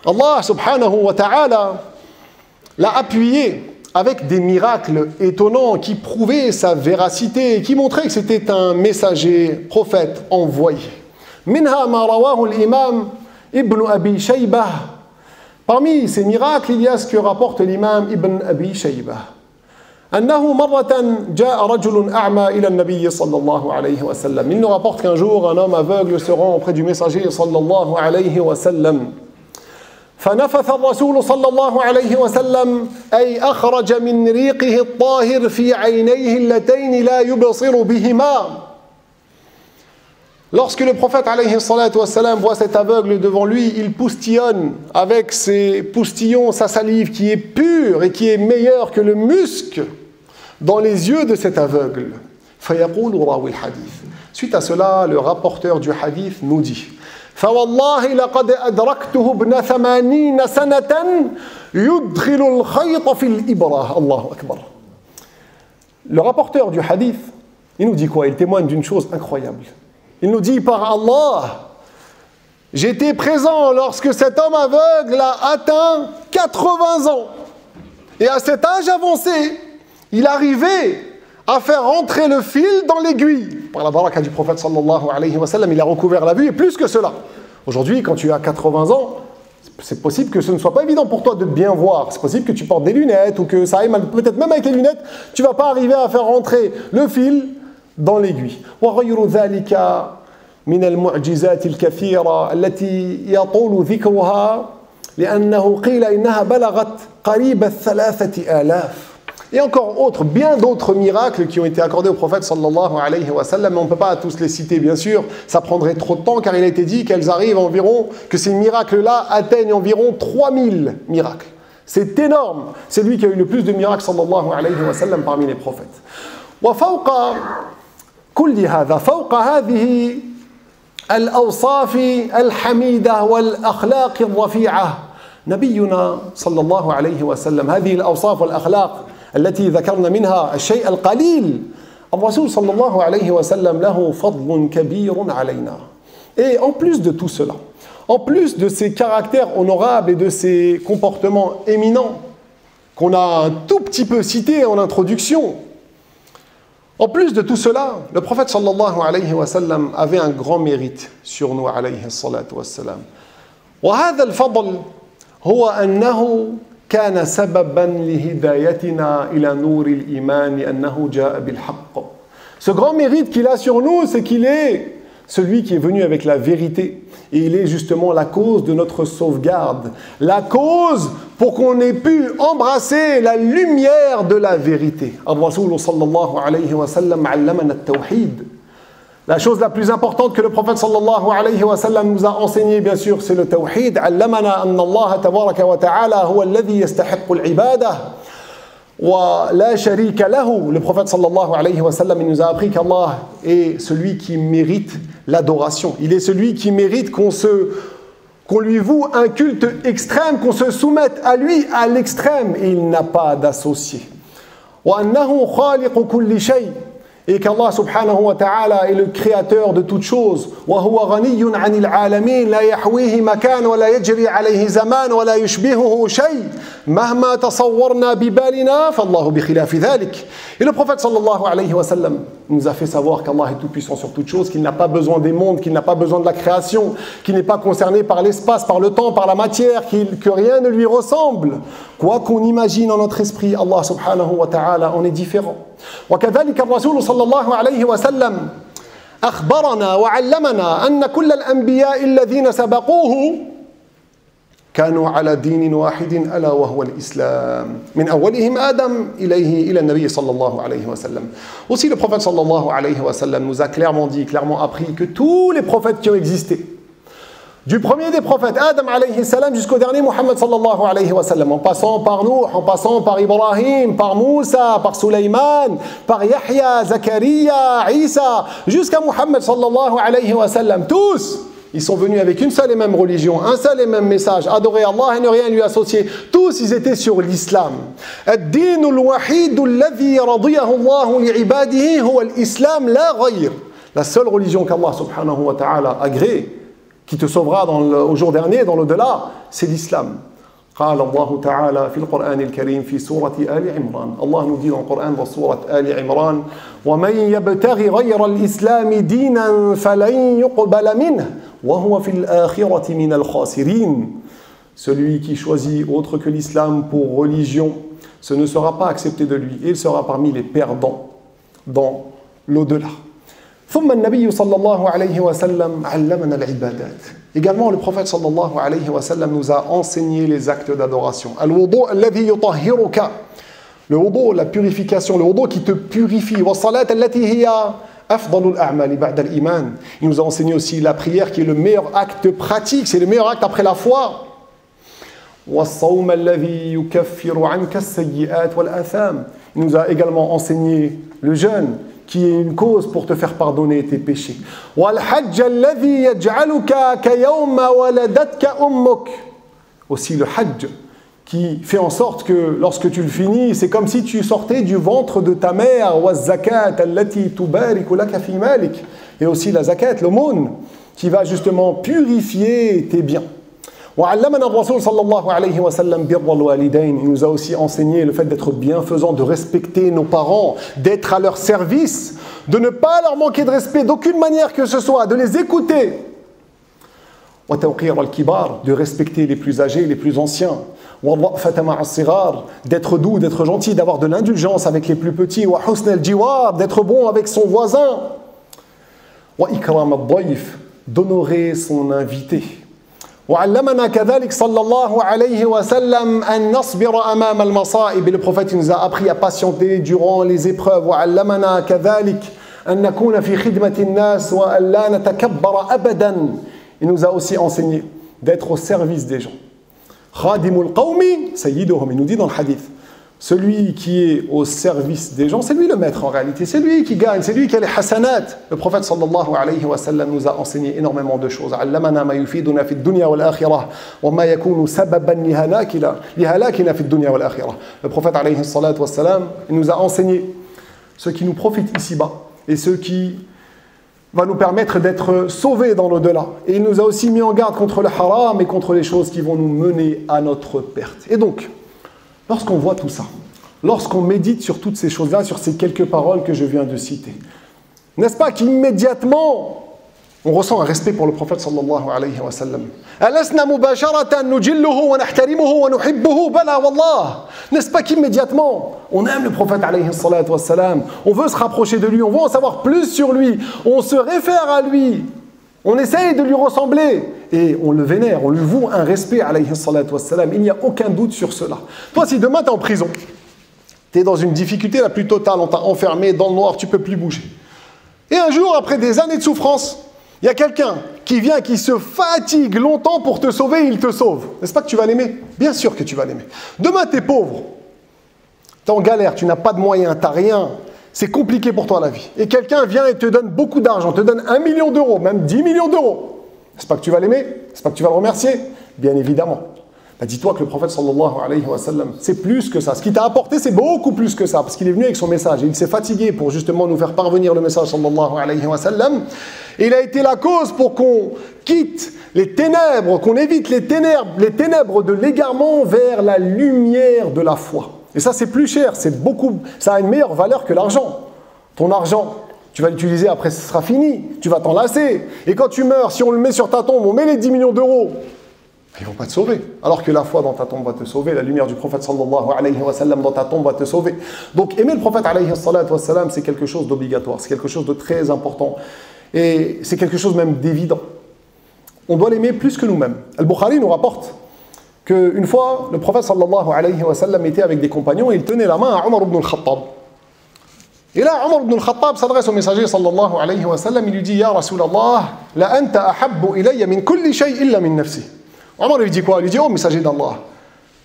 Allah subhanahu wa ta'ala l'a appuyé avec des miracles étonnants qui prouvaient sa véracité et qui montraient que c'était un messager, prophète envoyé. Minha ma rawahu al-imam Ibn Abi Shaybah. Parmi ces miracles, il y a ce que rapporte l'imam Ibn Abi Shaybah. أنه مرة جاء رجل أعمى إلى النبي صلى الله عليه وسلم. Il nous rapporte qu'un jour un homme aveugle se rend auprès du messager صلى الله عليه وسلم. فنفث الرسول صلى الله عليه وسلم أي أخرج من ريقه الطاهر في عينيه اللتين لا يبصر بهما. Lorsque le prophète alayhi salatu wassalam voit cet aveugle devant lui, il poustillonne avec ses poustillons sa salive qui est pure et qui est meilleure que le musc dans les yeux de cet aveugle. فيقول راوي الحديث. Suite à cela, le rapporteur du hadith nous dit فوالله لقد أدركته ابن 80 سنة يدخل الخيط في الإبرة. الله أكبر. Le rapporteur du hadith, il nous dit quoi? Il témoigne d'une chose incroyable. Il nous dit, par Allah, j'étais présent lorsque cet homme aveugle a atteint 80 ans. Et à cet âge avancé, il arrivait à faire entrer le fil dans l'aiguille. Par la baraka du prophète sallallahu alayhi wa sallam, il a recouvert la vue et plus que cela. Aujourd'hui, quand tu as 80 ans, c'est possible que ce ne soit pas évident pour toi de bien voir. C'est possible que tu portes des lunettes ou que ça aille mal. Peut-être même avec les lunettes, tu ne vas pas arriver à faire rentrer le fil dans l'aiguille. وغير ذلك من المعجزات الكثيرة التي يطول ذكرها لأنه قيل إنها بلغت قريب 3000. Et encore autres, bien d'autres miracles qui ont été accordés au prophète sallallahu alayhi wa sallam, mais on ne peut pas tous les citer bien sûr, ça prendrait trop de temps car il a été dit qu'elles arrivent environ, que ces miracles-là atteignent environ 3000 miracles. C'est énorme, c'est lui qui a eu le plus de miracles sallallahu alayhi wa sallam parmi les prophètes. وفوق كل هذا فوق هذه الأوصاف الحميدة والأخلاق الرفيعة نبينا صلى الله عليه وسلم هذه الأوصاف والأخلاق التي ذكرنا منها الشيء القليل الرسول صلى الله عليه وسلم له فضل كبير علينا. Et en plus de tout cela, en plus de ces caractères honorables et de ces comportements éminents qu'on a un tout petit peu cités en introduction, en plus de tout cela, le prophète sallallahu alayhi wa sallam avait un grand mérite sur nous alayhi salatu wassalam. وهذا الفضل هو أنه كان سببا لهدايتنا إلى نور الإيمان أنه جاء بالحق. Ce grand mérite qu'il a sur nous, c'est qu'il est celui qui est venu avec la vérité. Et il est justement la cause de notre sauvegarde. La cause pour qu'on ait pu embrasser la lumière de la vérité. Al-Rasul sallallahu alayhi wa sallam allamana at-tawhid. La chose la plus importante que le prophète sallallahu alayhi wa sallam nous a enseigné, bien sûr, c'est le tawhid. Allamana anna Allah tabaraka wa ta'ala huwa alladhi yastahiqqu al-ibadah wa la sharika lahu. Le prophète sallallahu alayhi wa sallam il nous a appris qu'Allah est celui qui mérite l'adoration. Il est celui qui mérite qu'on lui voue un culte extrême, qu'on se soumette à lui à l'extrême. Et il n'a pas d'associé. Wa annahu khaliqu kulli shay. Et qu'Allah subhanahu wa ta'ala est le créateur de toutes choses. وَهُوَ غَنِيٌّ عَنِ الْعَالَمِينَ لَا يَحْوِيهِ مَكَانٌ وَلَا يَجْرِي عَلَيْهِ زَمَانٌ وَلَا يُشْبِهُهُ شَيْءٌ مَهْمَا تَصَوَّرْنَا بِبَالِنَا فَاللَّهُ بِخِلَافِ ذَلِكَ. Et le prophète sallallahu alayhi wa sallam nous a fait savoir qu'Allah est tout puissant sur toutes choses, qu'il n'a pas besoin des mondes, qu'il n'a pas besoin de la création, qu'il n'est pas concerné par l'espace, par le temps, par la matière, que rien ne lui ressemble. Quoi qu'on imagine en notre esprit, Allah subhanahu wa ta'ala en est différent. وكذلك الرسول صلى الله عليه وسلم أخبرنا وعلمنا أن كل الأنبياء الذين سبقوه كانوا على دين واحد ألا وهو الإسلام من أولهم آدم إلى النبي صلى الله عليه وسلم. Aussi le prophète صلى الله عليه وسلم nous a clairement dit, clairement appris que tous les prophètes qui ont existé, du premier des prophètes, Adam alayhi salam, jusqu'au dernier Muhammad sallallahu alayhi wa sallam, en passant par Nuh, en passant par Ibrahim, par Moussa, par Sulaiman, par Yahya, Zakaria, Isa, jusqu'à Muhammad sallallahu alayhi wa sallam, tous, ils sont venus avec une seule et même religion, un seul et même message, adorer Allah et ne rien lui associer. Tous, ils étaient sur l'islam. الدين الوحيد الذي رضيه الله لعباده هو الإسلام لا غير. La seule religion qu'Allah subhanahu wa ta'ala a agréée, qui te sauvera au jour dernier, dans l'au-delà, c'est l'islam. قال الله تعالى في القرآن الكريم في سورة آل عمران. Allah nous dit dans le Coran, dans سورة آل عمران, ومن يبتغي غير الإسلام دينا فلن يقبل منه وهو في الآخرة من الخاسرين. Celui qui choisit autre que l'islam pour religion, ce ne sera pas accepté de lui, et il sera parmi les perdants dans l'au-delà. ثم النبي صلى الله عليه وسلم علمنا العبادات. Également, le prophète صلى الله عليه وسلم nous a enseigné les actes d'adoration. الوضوء الذي يطهرك. Le wudu, la purification, le wudu qui te purifie. والصلاة التي هي أفضل الأعمال بعد الإيمان. Il nous a enseigné aussi la prière qui est le meilleur acte pratique, c'est le meilleur acte après la foi. والصوم الذي يكفر عنك السيئات والآثام. Il nous a également enseigné le jeûne qui est une cause pour te faire pardonner tes péchés. Aussi le hajj qui fait en sorte que lorsque tu le finis, c'est comme si tu sortais du ventre de ta mère. Et aussi la zakat, l'aumône, qui va justement purifier tes biens. Il nous a aussi enseigné le fait d'être bienfaisant, de respecter nos parents, d'être à leur service, de ne pas leur manquer de respect d'aucune manière que ce soit, de les écouter. De respecter les plus âgés, les plus anciens. D'être doux, d'être gentil, d'avoir de l'indulgence avec les plus petits. D'être bon avec son voisin. D'honorer son invité. وعلمنا كذلك صلى الله عليه وسلم أن نصبر أمام المصائب. Le prophète nous a appris à patienter durant les épreuves. وعلمنا كذلك أن نكون في خدمة الناس وأن لا نتكبر أبدا. Il nous a aussi enseigné d'être au service des gens. خادم القوم سيدهم. Il nous dit dans le hadith, celui qui est au service des gens, c'est lui le maître en réalité, c'est lui qui gagne, c'est lui qui a les hasanat. Le prophète sallallahu alayhi wa sallam nous a enseigné énormément de choses. علمنا ما يفيدنا في الدنيا والآخرة وما يكون سببا لهلاكنا في الدنيا والآخرة. Le prophète alayhi salatu wa sallam, il nous a enseigné ce qui nous profite ici-bas et ce qui va nous permettre d'être sauvés dans l'au-delà. Et il nous a aussi mis en garde contre le haram et contre les choses qui vont nous mener à notre perte. Et donc, lorsqu'on voit tout ça, lorsqu'on médite sur toutes ces choses-là, sur ces quelques paroles que je viens de citer, n'est-ce pas qu'immédiatement, on ressent un respect pour le prophète sallallahu alayhi wa sallam. N'est-ce pas qu'immédiatement, on aime le prophète alayhi salatu wa sallam, on veut se rapprocher de lui, on veut en savoir plus sur lui, on se réfère à lui, on essaye de lui ressembler et on le vénère, on lui voue un respect alayhi salatu wa sallam. Il n'y a aucun doute sur cela. Toi, si demain tu es en prison, tu es dans une difficulté la plus totale, on t'a enfermé dans le noir, tu ne peux plus bouger. Et un jour, après des années de souffrance, il y a quelqu'un qui vient, qui se fatigue longtemps pour te sauver, il te sauve. N'est-ce pas que tu vas l'aimer? Bien sûr que tu vas l'aimer. Demain, tu es pauvre. Tu es en galère, tu n'as pas de moyens, tu n'as rien. C'est compliqué pour toi la vie. Et quelqu'un vient et te donne beaucoup d'argent, te donne 1 million d'euros, même 10 millions d'euros. N'est-ce pas que tu vas l'aimer? N'est-ce pas que tu vas le remercier? Bien évidemment. Bah, dis-toi que le prophète sallallahu alayhi wa sallam, c'est plus que ça. Ce qu'il t'a apporté, c'est beaucoup plus que ça. Parce qu'il est venu avec son message. Et il s'est fatigué pour justement nous faire parvenir le message sallallahu alayhi wa sallam. Et il a été la cause pour qu'on quitte les ténèbres, qu'on évite les ténèbres de l'égarement vers la lumière de la foi. Et ça, c'est plus cher. Ça a une meilleure valeur que l'argent. Ton argent, tu vas l'utiliser, après ce sera fini. Tu vas t'en lasser. Et quand tu meurs, si on le met sur ta tombe, on met les 10 millions d'euros. Ils ne vont pas te sauver. Alors que la foi dans ta tombe va te sauver, la lumière du prophète sallallahu alayhi wa sallam dans ta tombe va te sauver. Donc aimer le prophète alayhi wa sallam, c'est quelque chose d'obligatoire, c'est quelque chose de très important. Et c'est quelque chose même d'évident. On doit l'aimer plus que nous-mêmes. Al-Bukhari nous rapporte qu'une fois, le prophète sallallahu alayhi wa sallam était avec des compagnons et il tenait la main à Omar ibn al-Khattab. Et là, Omar ibn al-Khattab s'adresse au messager sallallahu alayhi wa sallam, il lui dit « Ya Rasulallah, la anta ahabbu ilayya min kulli shay illa min nafsi » Omar lui dit quoi? Il lui dit, oh messager d'Allah,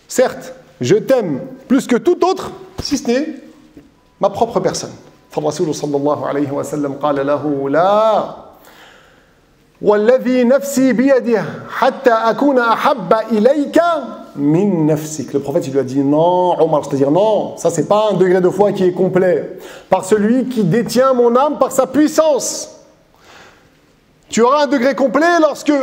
certes, je t'aime plus que tout autre, si ce n'est ma propre personne. فالرسول صلى الله عليه وسلم قال له لا والذي نفسي بيده حتى أكون أحب إليك من نفسك. Le prophète il lui a dit non, Omar, c'est-à-dire non, ça c'est pas un degré de foi qui est complet. Par celui qui détient mon âme par sa puissance. Tu auras un degré complet lorsque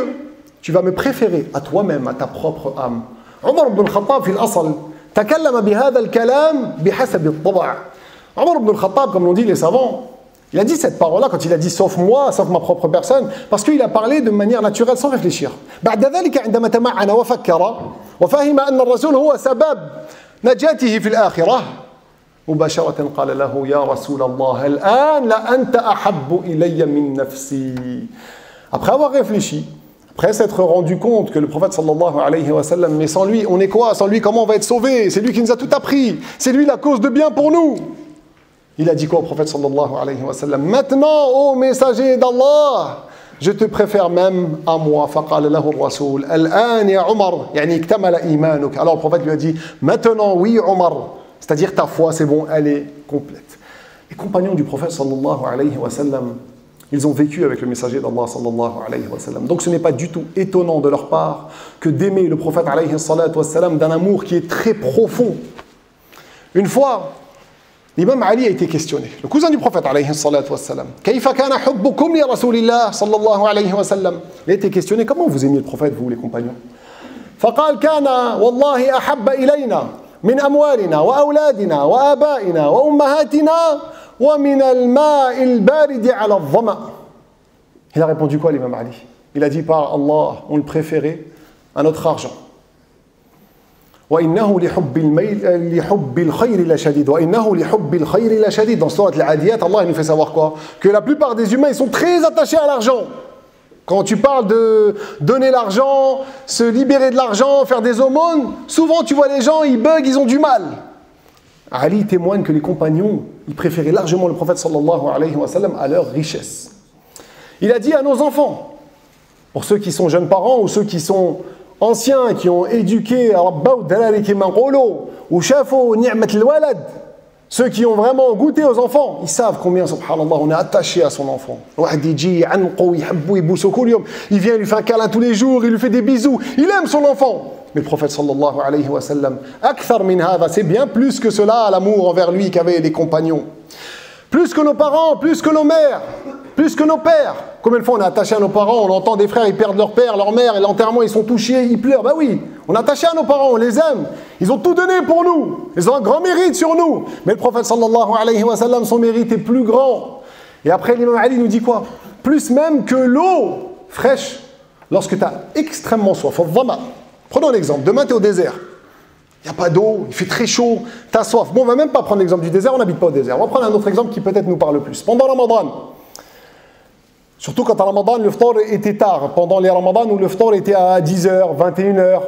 tu vas me préférer à toi-même, à ta propre âme. Omar ibn al-Khattab, في الأصل تكلم بهذا الكلام بحسب الطبع. Omar ibn al-Khattab, comme l'ont dit les savants, il a dit cette parole-là quand il a dit sauf moi, sauf ma propre personne, parce qu'il a parlé de manière naturelle sans réfléchir. بعد ذلك عندما تمعن وفكر وفهم أن الرسول هو سبب نجاته في الآخرة مباشرة قال له يا رسول الله الآن لأنت أحب إلي من نفسي. Après avoir réfléchi, après s'être rendu compte que le prophète sallallahu alayhi wa sallam, mais sans lui, on est quoi? Sans lui, comment on va être sauvé? C'est lui qui nous a tout appris. C'est lui la cause de bien pour nous. Il a dit quoi au prophète sallallahu alayhi wa sallam? Maintenant, ô messager d'Allah, je te préfère même à moi. فقال له الرسول الآن يا عمر يعني اكتمل إيمانك. Alors le prophète lui a dit, maintenant oui Omar, c'est-à-dire ta foi, c'est bon, elle est complète. Les compagnons du prophète sallallahu alayhi wa sallam, ils ont vécu avec le messager d'Allah sallallahu alayhi wa sallam. Donc ce n'est pas du tout étonnant de leur part que d'aimer le prophète alayhi salatu wa sallam d'un amour qui est très profond. Une fois, l'imam Ali a été questionné, le cousin du prophète alayhi salatu wa sallam. Kayfa kana hubbukum li rasulillah sallallahu alayhi wa sallam. Il a été questionné, comment vous aimiez le prophète, vous les compagnons? فقال كان والله أحب إلينا من أموالنا وأولادنا وآبائنا وأمهاتنا ومن الماء البارد على الظمأ. Il a répondu quoi l'imam Ali? Il a dit par Allah, on le préférait à notre argent. وإنه لحب الخير لشديد وإنه لحب الخير لشديد. Dans sourate Al-Adiyat, Allah il nous fait savoir quoi? Que la plupart des humains ils sont très attachés à l'argent. Quand tu parles de donner l'argent, se libérer de l'argent, faire des aumônes, souvent tu vois les gens, ils bug, ils ont du mal. Ali témoigne que les compagnons, ils préféraient largement le prophète sallallahu alayhi wa sallam à leur richesse. Il a dit à nos enfants, pour ceux qui sont jeunes parents ou ceux qui sont anciens, qui ont éduqué ceux qui ont vraiment goûté aux enfants, ils savent combien, subhanallah, on est attaché à son enfant. Il vient, il lui fait un câlin tous les jours, il lui fait des bisous, il aime son enfant. Mais le prophète sallallahu alayhi wa sallam, akthar min hadha, c'est bien plus que cela, l'amour envers lui qu'avaient les compagnons. Plus que nos parents, plus que nos mères, plus que nos pères. Combien de fois on est attaché à nos parents, on entend des frères, ils perdent leur père, leur mère, et l'enterrement, ils sont touchés, ils pleurent. Ben oui, on est attaché à nos parents, on les aime. Ils ont tout donné pour nous. Ils ont un grand mérite sur nous. Mais le prophète sallallahu alayhi wa sallam, son mérite est plus grand. Et après, l'imam Ali nous dit quoi? Plus même que l'eau fraîche, lorsque tu as extrêmement soif. Prenons l'exemple, demain tu es au désert. Il n'y a pas d'eau, il fait très chaud, tu as soif. Bon, on ne va même pas prendre l'exemple du désert, on n'habite pas au désert. On va prendre un autre exemple qui peut-être nous parle plus. Pendant Ramadan, surtout quand à Ramadan, le ftar était tard. Pendant les Ramadan où le ftar était à 10h, 21h.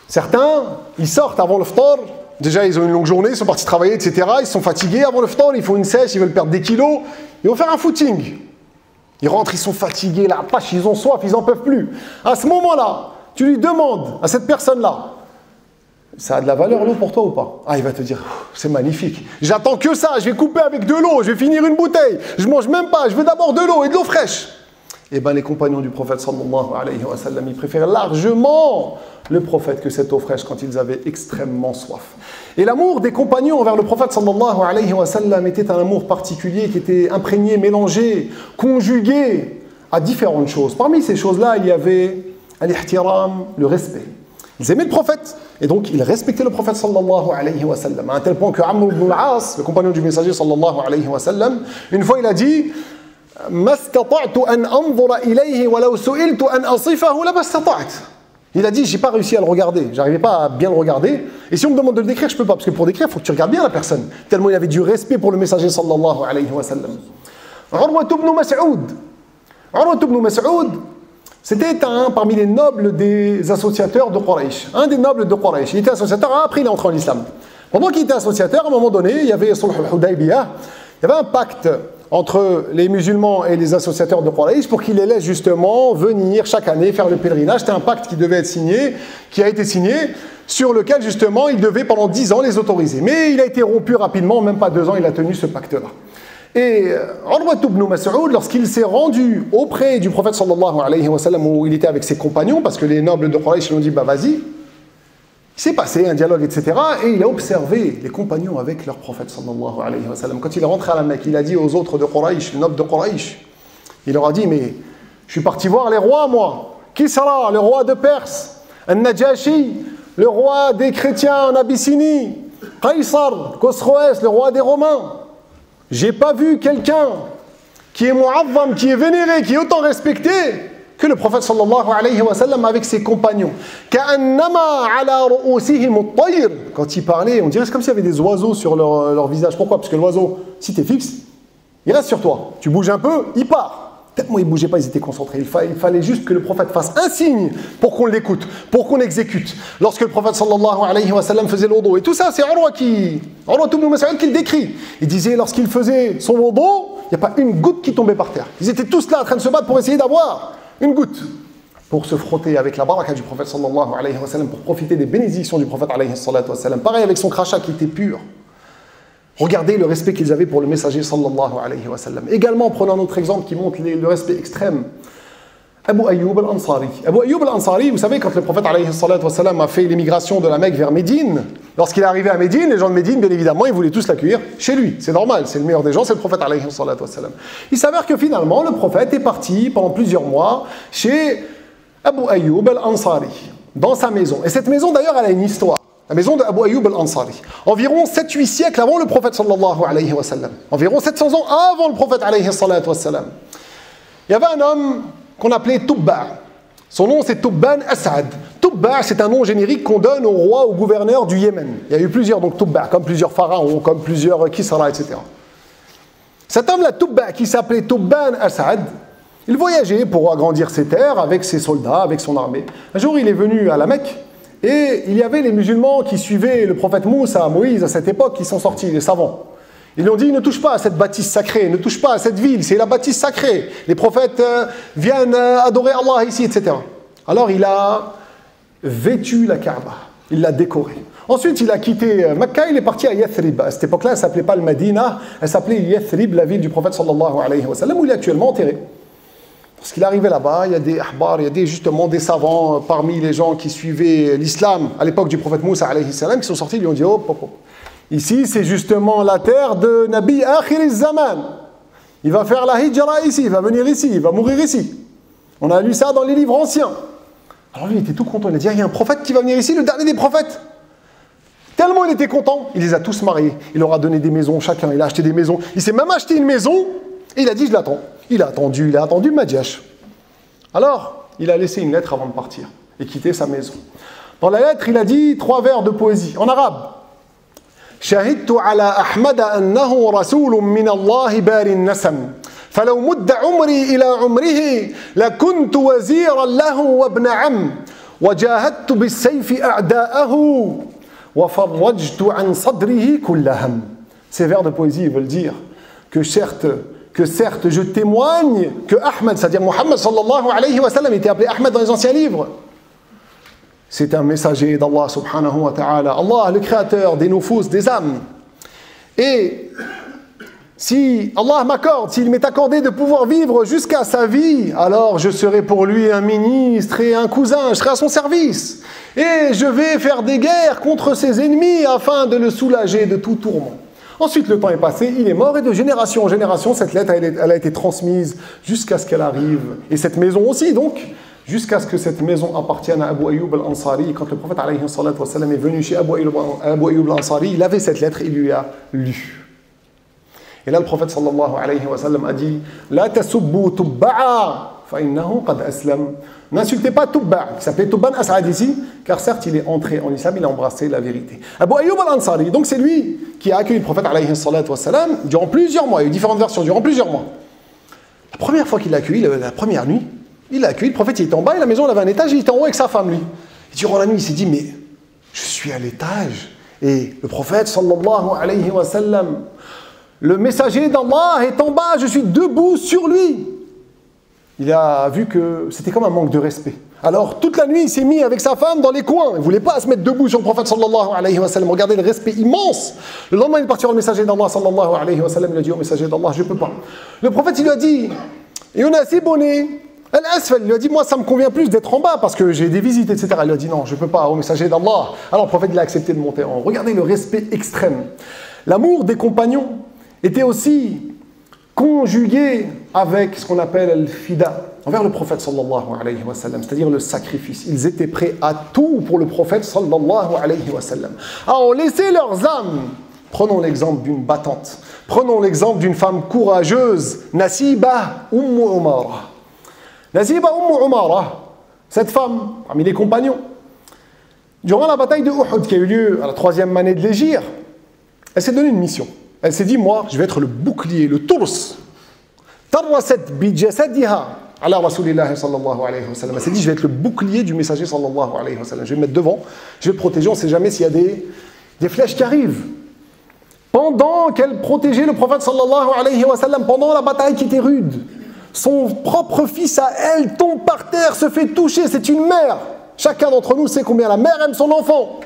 Certains, ils sortent avant le ftar. Déjà, ils ont une longue journée, ils sont partis travailler, etc. Ils sont fatigués avant le ftar, ils font une sèche, ils veulent perdre des kilos. Ils vont faire un footing. Ils rentrent, ils sont fatigués, la pâche, ils ont soif, ils n'en peuvent plus. À ce moment-là, tu lui demandes à cette personne-là, ça a de la valeur l'eau pour toi ou pas? Ah, il va te dire, c'est magnifique. J'attends que ça, je vais couper avec de l'eau, je vais finir une bouteille. Je mange même pas, je veux d'abord de l'eau et de l'eau fraîche. Eh bien, les compagnons du prophète sallallahu alayhi wa sallam, ils préfèrent largement le prophète que cette eau fraîche quand ils avaient extrêmement soif. Et l'amour des compagnons envers le prophète sallallahu alayhi wa sallam était un amour particulier qui était imprégné, mélangé, conjugué à différentes choses. Parmi ces choses-là, il y avait al-ihtiram, le respect. Ils aimaient le prophète, et donc ils respectaient le prophète sallallahu alayhi wa sallam, à un tel point que Amr ibn al-As, le compagnon du messager sallallahu alayhi wa sallam, une fois il a dit il a dit, j'ai pas réussi à le regarder, j'arrivais pas à bien le regarder, et si on me demande de le décrire, je peux pas, parce que pour décrire, il faut que tu regardes bien la personne, tellement il avait du respect pour le messager sallallahu alayhi wa sallam. Urwa ibn Mas'ud, c'était un parmi les nobles des associateurs de Quraysh. Un des nobles de Quraysh. Il était associateur, après il est entré en islam. Pendant qu'il était associateur, à un moment donné, il y avait Sulh al-Hudaybiyah, il y avait un pacte entre les musulmans et les associateurs de Quraysh pour qu'ils les laissent justement venir chaque année faire le pèlerinage. C'était un pacte qui devait être signé, qui a été signé, sur lequel justement il devait pendant 10 ans les autoriser. Mais il a été rompu rapidement, même pas 2 ans, il a tenu ce pacte-là. Et Urwa ibn Mas'ud, lorsqu'il s'est rendu auprès du prophète sallallahu alayhi wa sallam, où il était avec ses compagnons, parce que les nobles de Quraysh lui ont dit, bah vas-y, il s'est passé un dialogue, etc. Et il a observé les compagnons avec leur prophète sallallahu alayhi wa sallam. Quand il est rentré à la Mecque, il a dit aux autres de Quraysh, les nobles de Quraysh, il leur a dit, mais je suis parti voir les rois, moi. Kisra, le roi de Perse, An-Najashi, le roi des chrétiens en Abyssinie, Qaysar, Khosroès, le roi des Romains. J'ai pas vu quelqu'un qui est mu'azzam, qui est vénéré, qui est autant respecté que le prophète sallallahu alayhi wa sallam avec ses compagnons. Ka'annama ala ru'usihim at-tayr. Quand il parlait, on dirait c'est comme s'il y avait des oiseaux sur leur visage. Pourquoi? Parce que l'oiseau, si tu es fixe, il reste sur toi. Tu bouges un peu, il part. Tellement ils ne bougeaient pas, ils étaient concentrés. Il fallait juste que le prophète fasse un signe pour qu'on l'écoute, pour qu'on exécute. Lorsque le prophète sallallahu alayhi wa sallam faisait l'odo. Et tout ça, c'est Urwa ibn Mas'ud qui le décrit. Il disait, lorsqu'il faisait son odo, il n'y a pas une goutte qui tombait par terre. Ils étaient tous là en train de se battre pour essayer d'avoir une goutte. Pour se frotter avec la baraka du prophète sallallahu alayhi wa sallam, pour profiter des bénédictions du prophète alayhi wa sallam. Pareil avec son crachat qui était pur. Regardez le respect qu'ils avaient pour le messager sallallahu alayhi wa sallam. Également, prenons un autre exemple qui montre le respect extrême. Abu Ayyub al-Ansari. Abu Ayyub al-Ansari, vous savez, quand le prophète alayhi salatu wa sallam a fait l'émigration de la Mecque vers Médine, lorsqu'il est arrivé à Médine, les gens de Médine, bien évidemment, ils voulaient tous l'accueillir chez lui. C'est normal, c'est le meilleur des gens, c'est le prophète alayhi salatu wa sallam. Il s'avère que finalement, le prophète est parti pendant plusieurs mois chez Abu Ayyub al-Ansari, dans sa maison. Et cette maison, d'ailleurs, elle a une histoire. La maison de Abu Ayyub al-Ansari. Environ 7-8 siècles avant le prophète sallallahu alayhi wa sallam. Environ 700 ans avant le prophète alayhi salatu wa sallam. Il y avait un homme qu'on appelait Tubba. Son nom c'est Tubban As'ad. Tubba, c'est un nom générique qu'on donne au roi, au gouverneur du Yémen. Il y a eu plusieurs donc Tubba, comme plusieurs pharaons, comme plusieurs Kisra, etc. Cet homme-là, Tubba, qui s'appelait Tubban As'ad, il voyageait pour agrandir ses terres avec ses soldats, avec son armée. Un jour, il est venu à la Mecque. Et il y avait les musulmans qui suivaient le prophète Moussa, Moïse, à cette époque, qui sont sortis, les savants. Ils lui ont dit, ne touche pas à cette bâtisse sacrée, ne touche pas à cette ville, c'est la bâtisse sacrée. Les prophètes viennent adorer Allah ici, etc. Alors il a vêtu la Kaaba, il l'a décorée. Ensuite, il a quitté Mecca, il est parti à Yathrib. À cette époque-là, elle ne s'appelait pas le Medina, elle s'appelait Yathrib, la ville du prophète sallallahu alayhi wa sallam, où il est actuellement enterré. Lorsqu'il est arrivé là-bas, il y a des ahbars, il y a justement des savants parmi les gens qui suivaient l'islam à l'époque du prophète Moussa alayhi salam qui sont sortis, ils lui ont dit hop, hop, hop. Ici, c'est justement la terre de Nabi Akhir zaman. Il va faire la hijra ici, il va venir ici, il va mourir ici. On a lu ça dans les livres anciens. Alors lui, il était tout content. Il a dit il y a un prophète qui va venir ici, le dernier des prophètes. Tellement il était content, il les a tous mariés. Il leur a donné des maisons, chacun. Il a acheté des maisons. Il s'est même acheté une maison et il a dit je l'attends. Il a attendu Madiash. Alors, il a laissé une lettre avant de partir et quitter sa maison. Dans la lettre, il a dit 3 vers de poésie en arabe. شهدت على أحمد أنه رسول من الله بار النسم فلو مد عمري إلى عمره لكنت وزيرا له وابن عم وجاهدت بالسيف أعداءه وفرجت عن صدره كل هم. Ces vers de poésie veulent dire que certes je témoigne que Ahmed, c'est-à-dire Mohammed sallallahu alayhi wa sallam, était appelé Ahmed dans les anciens livres. C'est un messager d'Allah subhanahu wa ta'ala. Allah, le créateur des nufus, des âmes. Et si Allah m'accorde, s'il m'est accordé de pouvoir vivre jusqu'à sa vie, alors je serai pour lui un ministre et un cousin, je serai à son service. Et je vais faire des guerres contre ses ennemis afin de le soulager de tout tourment. Ensuite, le temps est passé, il est mort, et de génération en génération, cette lettre, elle a été transmise jusqu'à ce qu'elle arrive. Et cette maison aussi, donc, jusqu'à ce que cette maison appartienne à Abu Ayyub al-Ansari. Quand le prophète alayhi salatu wa sallam est venu chez Abu Ayyub al-Ansari, il avait cette lettre, il lui a lu. Et là, le prophète sallallahu alayhi wa sallam a dit « La tasubbu tubba'a fa innahu qad aslam » N'insultez pas Tubba, qui s'appelait Tubban As'ad ici, car certes, il est entré en islam, il a embrassé la vérité. Abu Ayyub al-Ansari, donc c'est lui qui a accueilli le prophète alayhi salatu wa sallam durant plusieurs mois. Il y a eu différentes versions, durant plusieurs mois. La première fois qu'il l'a accueilli, la première nuit, il l'a accueilli, le prophète il était en bas, et la maison elle avait un étage, il était en haut avec sa femme, lui. Et durant la nuit, il s'est dit, mais je suis à l'étage. Et le prophète, sallallahu alayhi wa sallam, le messager d'Allah est en bas, je suis debout sur lui. Il a vu que c'était comme un manque de respect. Alors, toute la nuit, il s'est mis avec sa femme dans les coins. Il ne voulait pas se mettre debout sur le prophète, sallallahu alayhi wa sallam. Regardez le respect immense. Le lendemain, il est parti au messager d'Allah, sallallahu alayhi wa sallam. Il a dit au messager d'Allah, je ne peux pas. Le prophète, il lui a dit, Yunasibuni. Il lui a dit, moi ça me convient plus d'être en bas parce que j'ai des visites, etc. Il lui a dit, non, je ne peux pas, au messager d'Allah. Alors le prophète, il a accepté de monter en haut. Regardez le respect extrême. L'amour des compagnons était aussi conjugué avec ce qu'on appelle al-fida, envers le prophète sallallahu alayhi wa sallam, c'est-à-dire le sacrifice. Ils étaient prêts à tout pour le prophète sallallahu alayhi wa sallam. Alors, on laissait leurs âmes. Prenons l'exemple d'une battante. Prenons l'exemple d'une femme courageuse, Nasiba Umara. Nasiba Umara, cette femme, parmi les compagnons, durant la bataille de Uhud qui a eu lieu à la 3e année de l'Hégire, elle s'est donné une mission. Elle s'est dit, moi, je vais être le bouclier, le tours. Tarwasat bijasadiha ala rasulillahi sallallahu alayhi wa sallam. Elle s'est dit, je vais être le bouclier du messager sallallahu alayhi wa sallam. Je vais me mettre devant, je vais le protéger, on ne sait jamais s'il y a des flèches qui arrivent. Pendant qu'elle protégeait le prophète sallallahu alayhi wa sallam, pendant la bataille qui était rude, son propre fils à elle tombe par terre, se fait toucher, c'est une mère. Chacun d'entre nous sait combien la mère aime son enfant.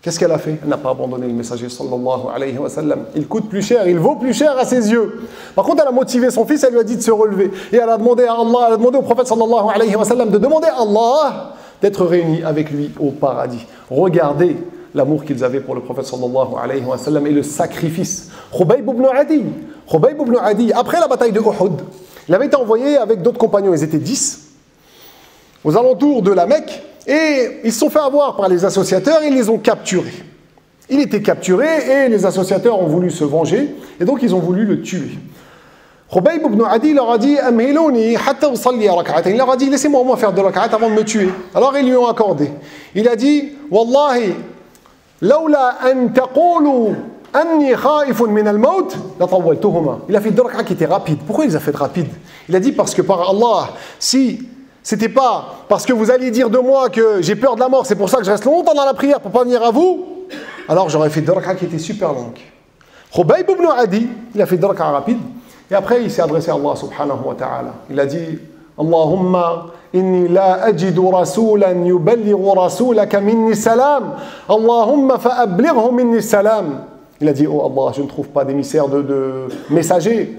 Qu'est-ce qu'elle a fait? Elle n'a pas abandonné le messager sallallahu alayhi wa sallam. Il coûte plus cher, il vaut plus cher à ses yeux. Par contre, elle a motivé son fils, elle lui a dit de se relever. Et elle a demandé à Allah, elle a demandé au prophète sallallahu alayhi wa sallam de demander à Allah d'être réunis avec lui au paradis. Regardez l'amour qu'ils avaient pour le prophète sallallahu alayhi wa sallam et le sacrifice. Khubayb ibn Adi, après la bataille de Uhud, il avait été envoyé avec d'autres compagnons, ils étaient 10, aux alentours de la Mecque, et ils se sont fait avoir par les associateurs, ils les ont capturés. Il était capturé et les associateurs ont voulu se venger, et donc ils ont voulu le tuer. Khubayb ibn Adi leur a dit Amhilouni hatta usalli rak'atayn. Il leur a dit laissez-moi au moins faire 2 rak'at avant de me tuer. Alors ils lui ont accordé. Il a dit Wallahi lawla an taqulu anni khaifun min al-maut la tawaltuhuma. Il a fait 2 rak'at qui étaient rapides. Pourquoi il les a fait rapides? Il a dit parce que par Allah, si c'était pas parce que vous alliez dire de moi que j'ai peur de la mort, c'est pour ça que je reste longtemps dans la prière pour pas venir à vous, alors j'aurais fait 2 rak'at qui étaient super longues. Khubayb ibn Adi, il a fait 2 rak'at rapides. Et après, il s'est adressé à Allah subhanahu wa ta'ala. Il a dit Allahumma inni la ajidu rasulan yuballighu rasulaka minni salam. Allahumma fa'ablighu minni salam. Il a dit oh Allah, je ne trouve pas d'émissaire de messager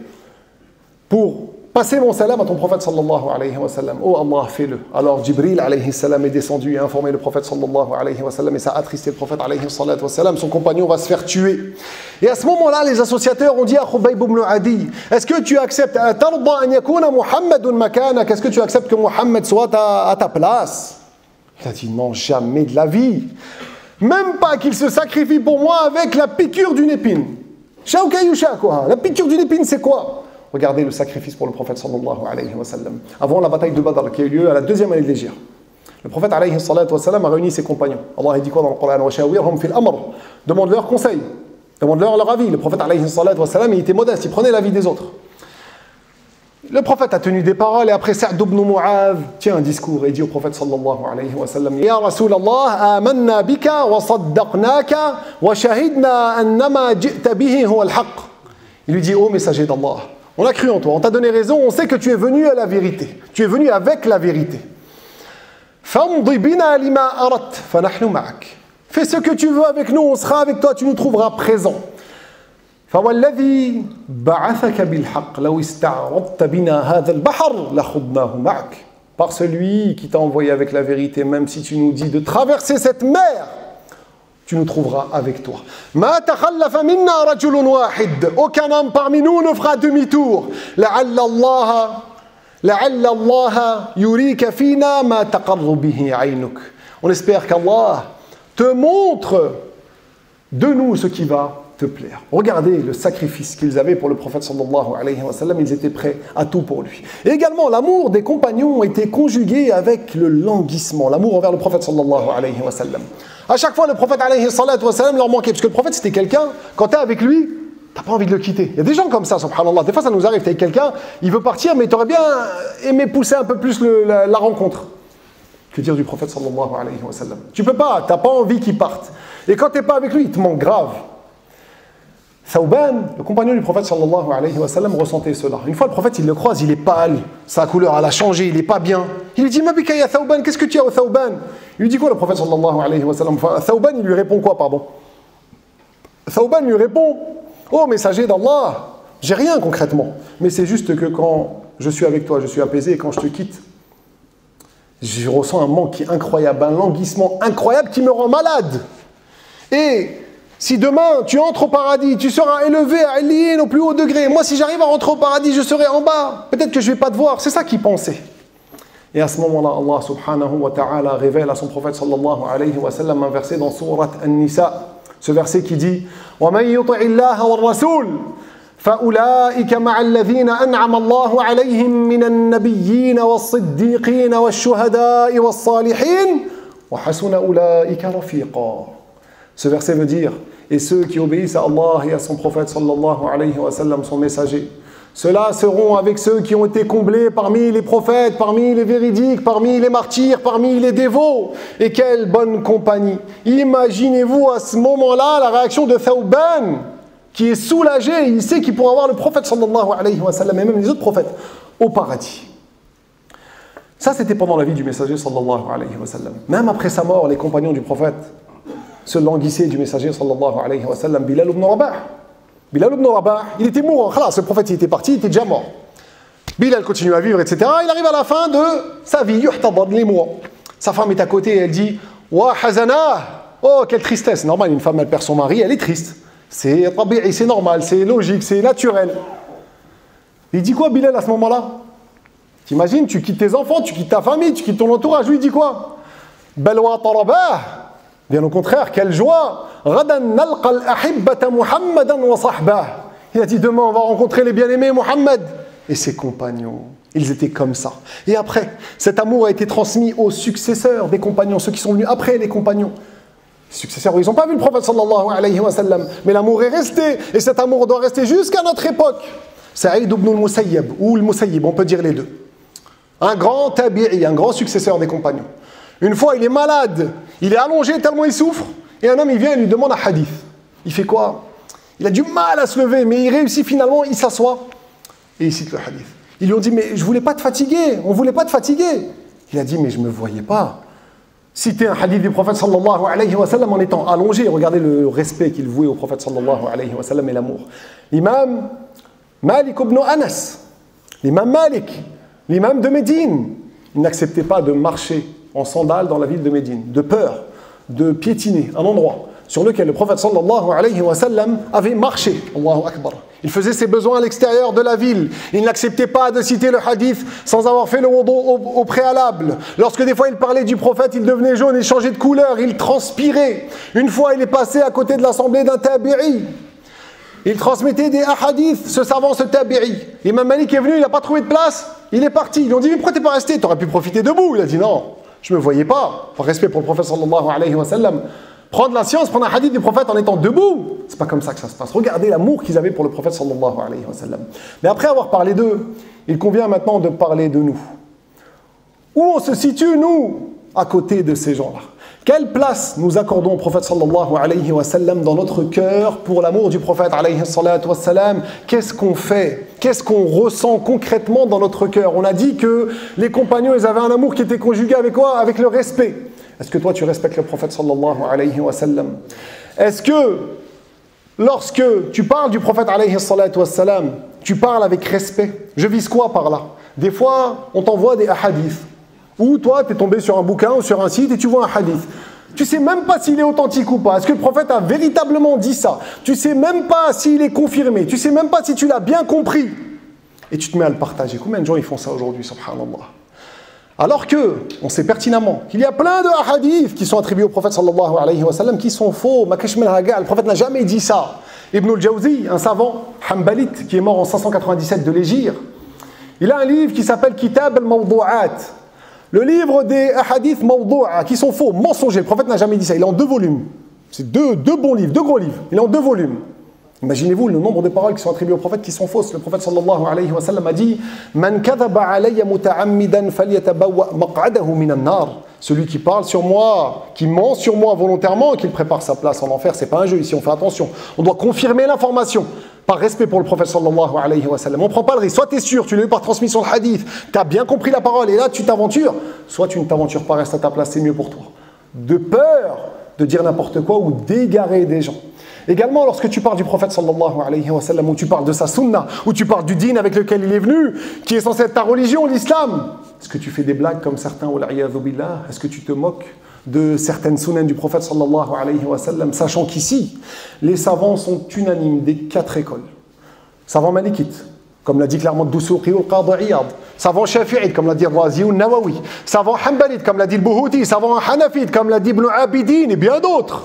pour passer mon salam à ton prophète sallallahu alayhi wa sallam. Oh Allah, fais-le. Alors Jibril alayhi salam est descendu et a informé le prophète sallallahu alayhi wa sallam et ça a attristé le prophète alayhi wa sallam. Son compagnon va se faire tuer. Et à ce moment-là, les associateurs ont dit à Khubayb ibn Adi, est-ce que tu acceptes Est-ce que tu acceptes que Muhammad soit à ta place? Il a dit non, jamais de la vie. Même pas qu'il se sacrifie pour moi avec la piqûre d'une épine. La piqûre d'une épine, c'est quoi? Regardez le sacrifice pour le prophète sallallahu alayhi wa sallam. Avant la bataille de Badr qui a eu lieu à la 2e année de l'Hégire. Le prophète alayhi wa sallam a réuni ses compagnons. Allah a dit quoi dans le Coran? Wa shawirhum fil amr. Demande-leur conseil. Demande-leur leur avis. Le prophète alayhi wa sallam, il était modeste, il prenait l'avis des autres. Le prophète a tenu des paroles et après Sa'd ibn Mu'adh tient un discours et dit au prophète sallallahu alayhi wa sallam Ya Rasulallah, amanna bika wa saddaqnaka wa shahidna annama ji'ta bihi huwa al-haq. Il lui dit ô messager d'Allah, on a cru en toi, on t'a donné raison, on sait que tu es venu à la vérité. Tu es venu avec la vérité. Famdi bina lima arat fa nahnu ma'ak. Fais ce que tu veux avec nous, on sera avec toi, tu nous trouveras présents. فوالذي بعثك بالحق لو استعرضت بنا هذا البحر لخضناه معك. Par celui qui t'a envoyé avec la vérité, même si tu nous dis de traverser cette mer, tu nous trouveras avec toi. ما تخلف منا رجل واحد. Aucun homme parmi nous ne fera demi-tour. لعل الله يريك فينا ما تقر به عينك. On espère qu'Allah te montre de nous ce qui va te plaire. Regardez le sacrifice qu'ils avaient pour le prophète sallallahu alayhi wa sallam, ils étaient prêts à tout pour lui. Et également, l'amour des compagnons était conjugué avec le languissement, l'amour envers le prophète sallallahu alayhi wa sallam. À chaque fois, le prophète alayhi wa sallam leur manquait, parce que le prophète c'était quelqu'un, quand tu es avec lui, tu n'as pas envie de le quitter. Il y a des gens comme ça, subhanallah. Des fois, ça nous arrive, tu es avec quelqu'un, il veut partir, mais tu aurais bien aimé pousser un peu plus la rencontre. Que dire du prophète sallallahu alayhi wa sallam? Tu peux pas, tu n'as pas envie qu'il parte. Et quand tu n'es pas avec lui, il te manque grave. Thawban, le compagnon du prophète sallallahu alayhi wa sallam, ressentait cela. Une fois, le prophète, il le croise, il est pâle, sa couleur, elle a changé, il n'est pas bien. Il lui dit, ma bika ya Thawban, qu'est-ce que tu as au Thawban? Il lui dit quoi, le prophète sallallahu alayhi wa sallam? Enfin, Thawban, il lui répond quoi, pardon? Thawban lui répond, oh messager d'Allah, j'ai rien concrètement, mais c'est juste que quand je suis avec toi, je suis apaisé, et quand je te quitte, je ressens un manque qui est incroyable, un languissement incroyable qui me rend malade. Et si demain tu entres au paradis, tu seras élevé à Eliyin au plus haut degré. Moi, si j'arrive à rentrer au paradis, je serai en bas. Peut-être que je ne vais pas te voir. C'est ça qu'il pensait. Et à ce moment-là, Allah subhanahu wa ta'ala révèle à son prophète sallallahu alayhi wa sallam un verset dans Surat An-Nisa. Ce verset qui dit وَمَنْ يُطِعِ اللَّهَ وَالرَّسُولِ فَأُولَٰئِكَ مَعَ الَّذِينَ أَنْعَمَ اللَّهُ عَلَيْهِمْ مِنَ النَّبِيِّينَ وَالصِّدِّيقِينَ وَالشُّهَدَاءِ وَالصَّالِحِينَ وَحَسُنَ أُولَٰئِكَ رَفِيقًا. Ce verset veut dire, et ceux qui obéissent à Allah et à son prophète sallallahu alayhi wa sallam, son messager, ceux-là seront avec ceux qui ont été comblés parmi les prophètes, parmi les véridiques, parmi les martyrs, parmi les dévots. Et quelle bonne compagnie! Imaginez-vous à ce moment-là la réaction de Thawban, qui est soulagé, il sait qu'il pourra voir le prophète sallallahu alayhi wa sallam, et même les autres prophètes, au paradis. Ça, c'était pendant la vie du messager sallallahu alayhi wa sallam. Même après sa mort, les compagnons du prophète se languissait du messager sallallahu alayhi wa sallam, Bilal ibn Rabah. Bilal ibn Rabah, il était mourant, le prophète il était parti, il était déjà mort. Bilal continue à vivre, etc. Il arrive à la fin de sa vie, les mourants. Sa femme est à côté et elle dit Wa hazana, oh quelle tristesse. Normal, une femme elle perd son mari, elle est triste. C'est tabi'i, c'est normal, c'est logique, c'est naturel. Il dit quoi Bilal à ce moment-là? T'imagines, tu quittes tes enfants, tu quittes ta famille, tu quittes ton entourage, lui il dit quoi? Balwa tarabah. Bien au contraire, quelle joie. Ghadan nalqa al-ahibbata Muhammadan wa sahbah. Il a dit demain on va rencontrer les bien-aimés Muhammad et ses compagnons. Ils étaient comme ça. Et après, cet amour a été transmis aux successeurs des compagnons, ceux qui sont venus après les compagnons. Les successeurs, ils n'ont pas vu le prophète sallallahu alayhi wa sallam, mais l'amour est resté, et cet amour doit rester jusqu'à notre époque. Saïd ibn al-Musayyib, ou al-Musayyib, on peut dire les deux. Un grand tabi'i, un grand successeur des compagnons. Une fois, il est malade, il est allongé tellement il souffre, et un homme, il vient et lui demande un hadith. Il fait quoi? Il a du mal à se lever, mais il réussit finalement, il s'assoit, et il cite le hadith. Ils lui ont dit, mais je ne voulais pas te fatiguer, on ne voulait pas te fatiguer. Il a dit, mais je ne me voyais pas. Citer un hadith du prophète sallallahu alayhi wa sallam en étant allongé, regardez le respect qu'il vouait au prophète sallallahu alayhi wa sallam et l'amour. L'imam Malik ibn Anas, l'imam Malik, l'imam de Médine, il n'acceptait pas de marcher en sandales dans la ville de Médine, de peur de piétiner un endroit sur lequel le prophète sallallahu alayhi wa sallam avait marché. Allahu Akbar. Il faisait ses besoins à l'extérieur de la ville. Il n'acceptait pas de citer le hadith sans avoir fait le wudu au préalable. Lorsque des fois il parlait du prophète, il devenait jaune, il changeait de couleur, il transpirait. Une fois, il est passé à côté de l'assemblée d'un tabi'i. Il transmettait des hadiths, ce savant, ce tabi'i. L'imam Malik est venu, il n'a pas trouvé de place, il est parti. Ils lui ont dit, mais pourquoi t'es pas resté? T'aurais pu profiter debout. Il a dit, non, je me voyais pas. Par respect pour le prophète sallallahu alayhi wa sallam. Prendre la science, prendre un hadith du prophète en étant debout, c'est pas comme ça que ça se passe. Regardez l'amour qu'ils avaient pour le prophète sallallahu alayhi wa sallam. Mais après avoir parlé d'eux, il convient maintenant de parler de nous. Où on se situe, nous, à côté de ces gens-là? Quelle place nous accordons au prophète sallallahu alayhi wa sallam dans notre cœur pour l'amour du prophète alayhi salatu wa sallam? Qu'est-ce qu'on fait? Qu'est-ce qu'on ressent concrètement dans notre cœur? On a dit que les compagnons, ils avaient un amour qui était conjugué avec quoi? Avec le respect. Est-ce que toi tu respectes le prophète sallallahu alayhi wa sallam? Est-ce que lorsque tu parles du prophète alayhi salatu wa sallam, tu parles avec respect? Je vise quoi par là? Des fois, on t'envoie des hadiths. Ou toi, tu es tombé sur un bouquin ou sur un site et tu vois un hadith. Tu sais même pas s'il est authentique ou pas. Est-ce que le prophète a véritablement dit ça? Tu sais même pas s'il est confirmé. Tu sais même pas si tu l'as bien compris. Et tu te mets à le partager. Combien de gens ils font ça aujourd'hui, subhanallah? Alors que, on sait pertinemment qu'il y a plein de hadiths qui sont attribués au prophète sallallahu alayhi wa sallam qui sont faux. Le prophète n'a jamais dit ça. Ibn al-Jawzi, un savant hanbalite qui est mort en 597 de l'Hégire, il a un livre qui s'appelle Kitab al-Mawdu'at. Le livre des hadiths mawdu'a qui sont faux, mensongers. Le prophète n'a jamais dit ça. Il est en 2 volumes. C'est deux bons livres, 2 gros livres. Il est en 2 volumes. Imaginez-vous le nombre de paroles qui sont attribuées au prophète qui sont fausses. Le prophète sallallahu alayhi wa sallam a dit Man kadhaba alayya muta'ammidan falyatabawwa maq'adahu minan nar. Celui qui parle sur moi, qui ment sur moi volontairement, qu'il prépare sa place en enfer, c'est pas un jeu ici, on fait attention. On doit confirmer l'information par respect pour le prophète sallallahu alayhi wa sallam. On prend pas le risque. Soit tu es sûr, tu l'as eu par transmission de hadith, tu as bien compris la parole et là tu t'aventures, soit tu ne t'aventures pas, reste à ta place, c'est mieux pour toi. De peur de dire n'importe quoi ou d'égarer des gens. Également, lorsque tu parles du prophète sallallahu alayhi wa sallam, ou tu parles de sa sunna, ou tu parles du din avec lequel il est venu, qui est censé être ta religion, l'islam, est-ce que tu fais des blagues comme certains, wal'iyadhu billah? Est-ce que tu te moques de certaines sunnahs du prophète sallallahu alayhi wa sallam, sachant qu'ici, les savants sont unanimes des 4 écoles. Savants malikites, comme l'a dit clairement Dussuqi ou Qadi Iyad. Savants shafi'ites, comme l'a dit Razi ou Nawawi. Savants hanbalites, comme l'a dit Bouhouti. Savants hanafites, comme l'a dit Ibn Abidin et bien d'autres.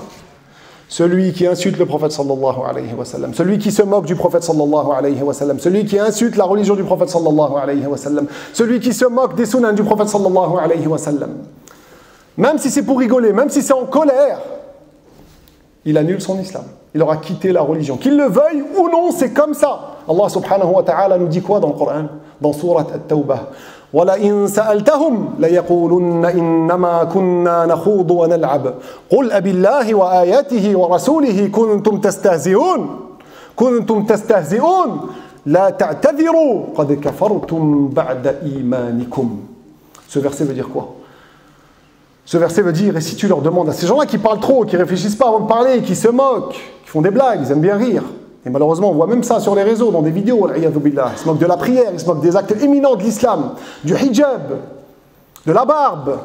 Celui qui insulte le prophète sallallahu alayhi wa sallam, celui qui se moque du prophète sallallahu alayhi wa sallam, celui qui insulte la religion du prophète sallallahu alayhi wa sallam, celui qui se moque des sunnahs du prophète sallallahu alayhi wa sallam, même si c'est pour rigoler, même si c'est en colère, il annule son islam. Il aura quitté la religion. Qu'il le veuille ou non, c'est comme ça. Allah subhanahu wa ta'ala nous dit quoi dans le Coran? Dans sourate At-Tawbah. وَلَئِن سَأَلْتَهُمْ لَيَقُولُنَّ إِنَّمَا كُنَّا نَخُوضُ وَنَلْعَبُ قُلْ أَبِاللَّهِ وَآيَاتِهِ وَرَسُولِهِ كُنْتُمْ تَسْتَهْزِئُونَ لَا تَعْتَذِرُوا قَدْ كَفَرْتُمْ بَعْدَ إِيمَانِكُمْ. Ce verset veut dire quoi? Ce verset veut dire, et si tu leur demandes à ces gens-là qui parlent trop, qui réfléchissent pas avant de parler, qui se moquent, qui font des blagues, ils aiment bien rire. Et malheureusement, on voit même ça sur les réseaux, dans des vidéos, ils se moquent de la prière, ils se moquent des actes éminents de l'islam, du hijab, de la barbe.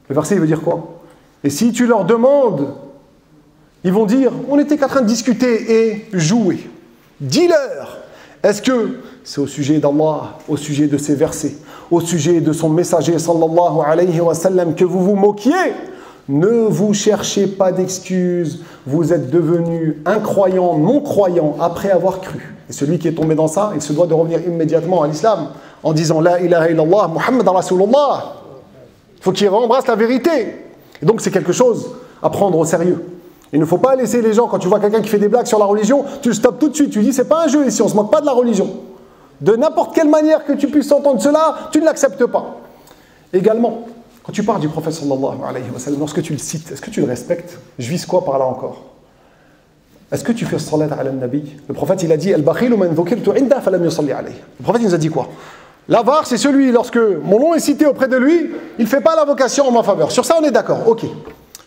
Le verset, il veut dire quoi? Et si tu leur demandes, ils vont dire, on n'était qu'en train de discuter et jouer. Dis-leur, est-ce que c'est au sujet d'Allah, au sujet de ses versets, au sujet de son messager sallallahu alayhi wa sallam que vous vous moquiez? Ne vous cherchez pas d'excuses, vous êtes devenus incroyants, non-croyants après avoir cru. Et celui qui est tombé dans ça, il se doit de revenir immédiatement à l'islam en disant La ilaha illallah, Muhammad Rasulullah. Il faut qu'il embrasse la vérité. Et donc c'est quelque chose à prendre au sérieux. Il ne faut pas laisser les gens, quand tu vois quelqu'un qui fait des blagues sur la religion, tu le stoppes tout de suite, tu dis c'est pas un jeu ici, on ne se moque pas de la religion. De n'importe quelle manière que tu puisses entendre cela, tu ne l'acceptes pas. Également, quand tu parles du prophète sallallahu alayhi wa sallam, lorsque tu le cites, est-ce que tu le respectes? Je vise quoi par là encore? Est-ce que tu fais salat ala nabi? Le prophète il a dit Al-bakhilu man dhukirtu inda falam yusalli alayhi. Le prophète il nous a dit quoi? L'avare c'est celui, lorsque mon nom est cité auprès de lui, il ne fait pas l'invocation en ma faveur. Sur ça on est d'accord, ok.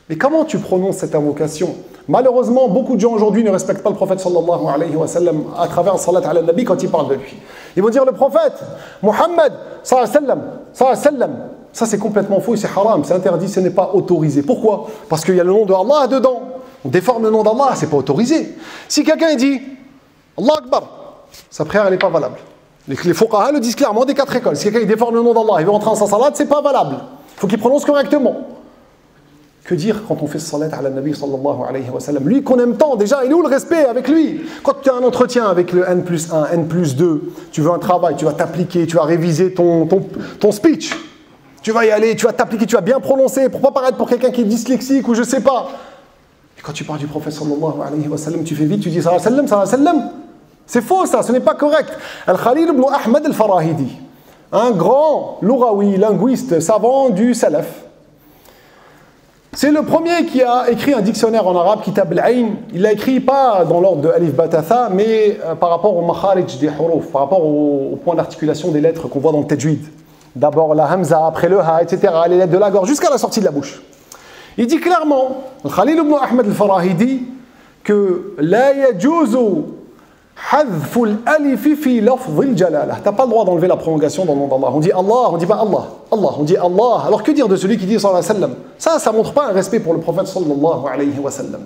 Mais comment tu prononces cette invocation? Malheureusement, beaucoup de gens aujourd'hui ne respectent pas le prophète sallallahu alayhi wa sallam à travers salat ala nabi quand ils parlent de lui. Ils vont dire le prophète, Muhammad sallallahu alayhi wa sallam. Ça c'est complètement faux et c'est haram, c'est interdit, ce n'est pas autorisé. Pourquoi? Parce qu'il y a le nom de Allah dedans. On déforme le nom d'Allah, c'est pas autorisé. Si quelqu'un dit Allah Akbar, sa prière elle n'est pas valable. Les fuqaha le disent clairement des 4 écoles. Si quelqu'un déforme le nom d'Allah, il veut entrer en sa salat, c'est pas valable. Il faut qu'il prononce correctement. Que dire quand on fait salat ala nabi sallallahu alayhi wa sallam? Lui qu'on aime tant, déjà, il est où le respect avec lui? Quand tu as un entretien avec le N+1, N+2, tu veux un travail, tu vas t'appliquer, tu vas réviser ton speech. Tu vas y aller, tu vas t'appliquer, tu vas bien prononcer pour pas paraître pour quelqu'un qui est dyslexique ou je sais pas. Et quand tu parles du prophète sallallahu alayhi wa sallam, tu fais vite, tu dis sallallahu alayhi wa sallam. C'est faux ça, ce n'est pas correct. Al-Khalil ibn Ahmad al-Farahidi, un grand louraoui, linguiste, savant du salaf. C'est le premier qui a écrit un dictionnaire en arabe, Kitab al-Ayn. Il l'a écrit pas dans l'ordre de Alif Batatha, mais par rapport au makharij des huruf, par rapport au point d'articulation des lettres qu'on voit dans le tajwid. D'abord la hamza, après le ha, etc., les lettres de la gorge, jusqu'à la sortie de la bouche. Il dit clairement, Khalil ibn Ahmad al-Farahidi, que la yajuzu hadful alifi fi lafzil jalala. T'as pas le droit d'enlever la prolongation dans le nom d'Allah. On dit Allah, on dit pas Allah. Allah, on dit Allah. Alors que dire de celui qui dit sallallahu alayhi wa sallam? Ça montre pas un respect pour le prophète sallallahu alayhi wa sallam.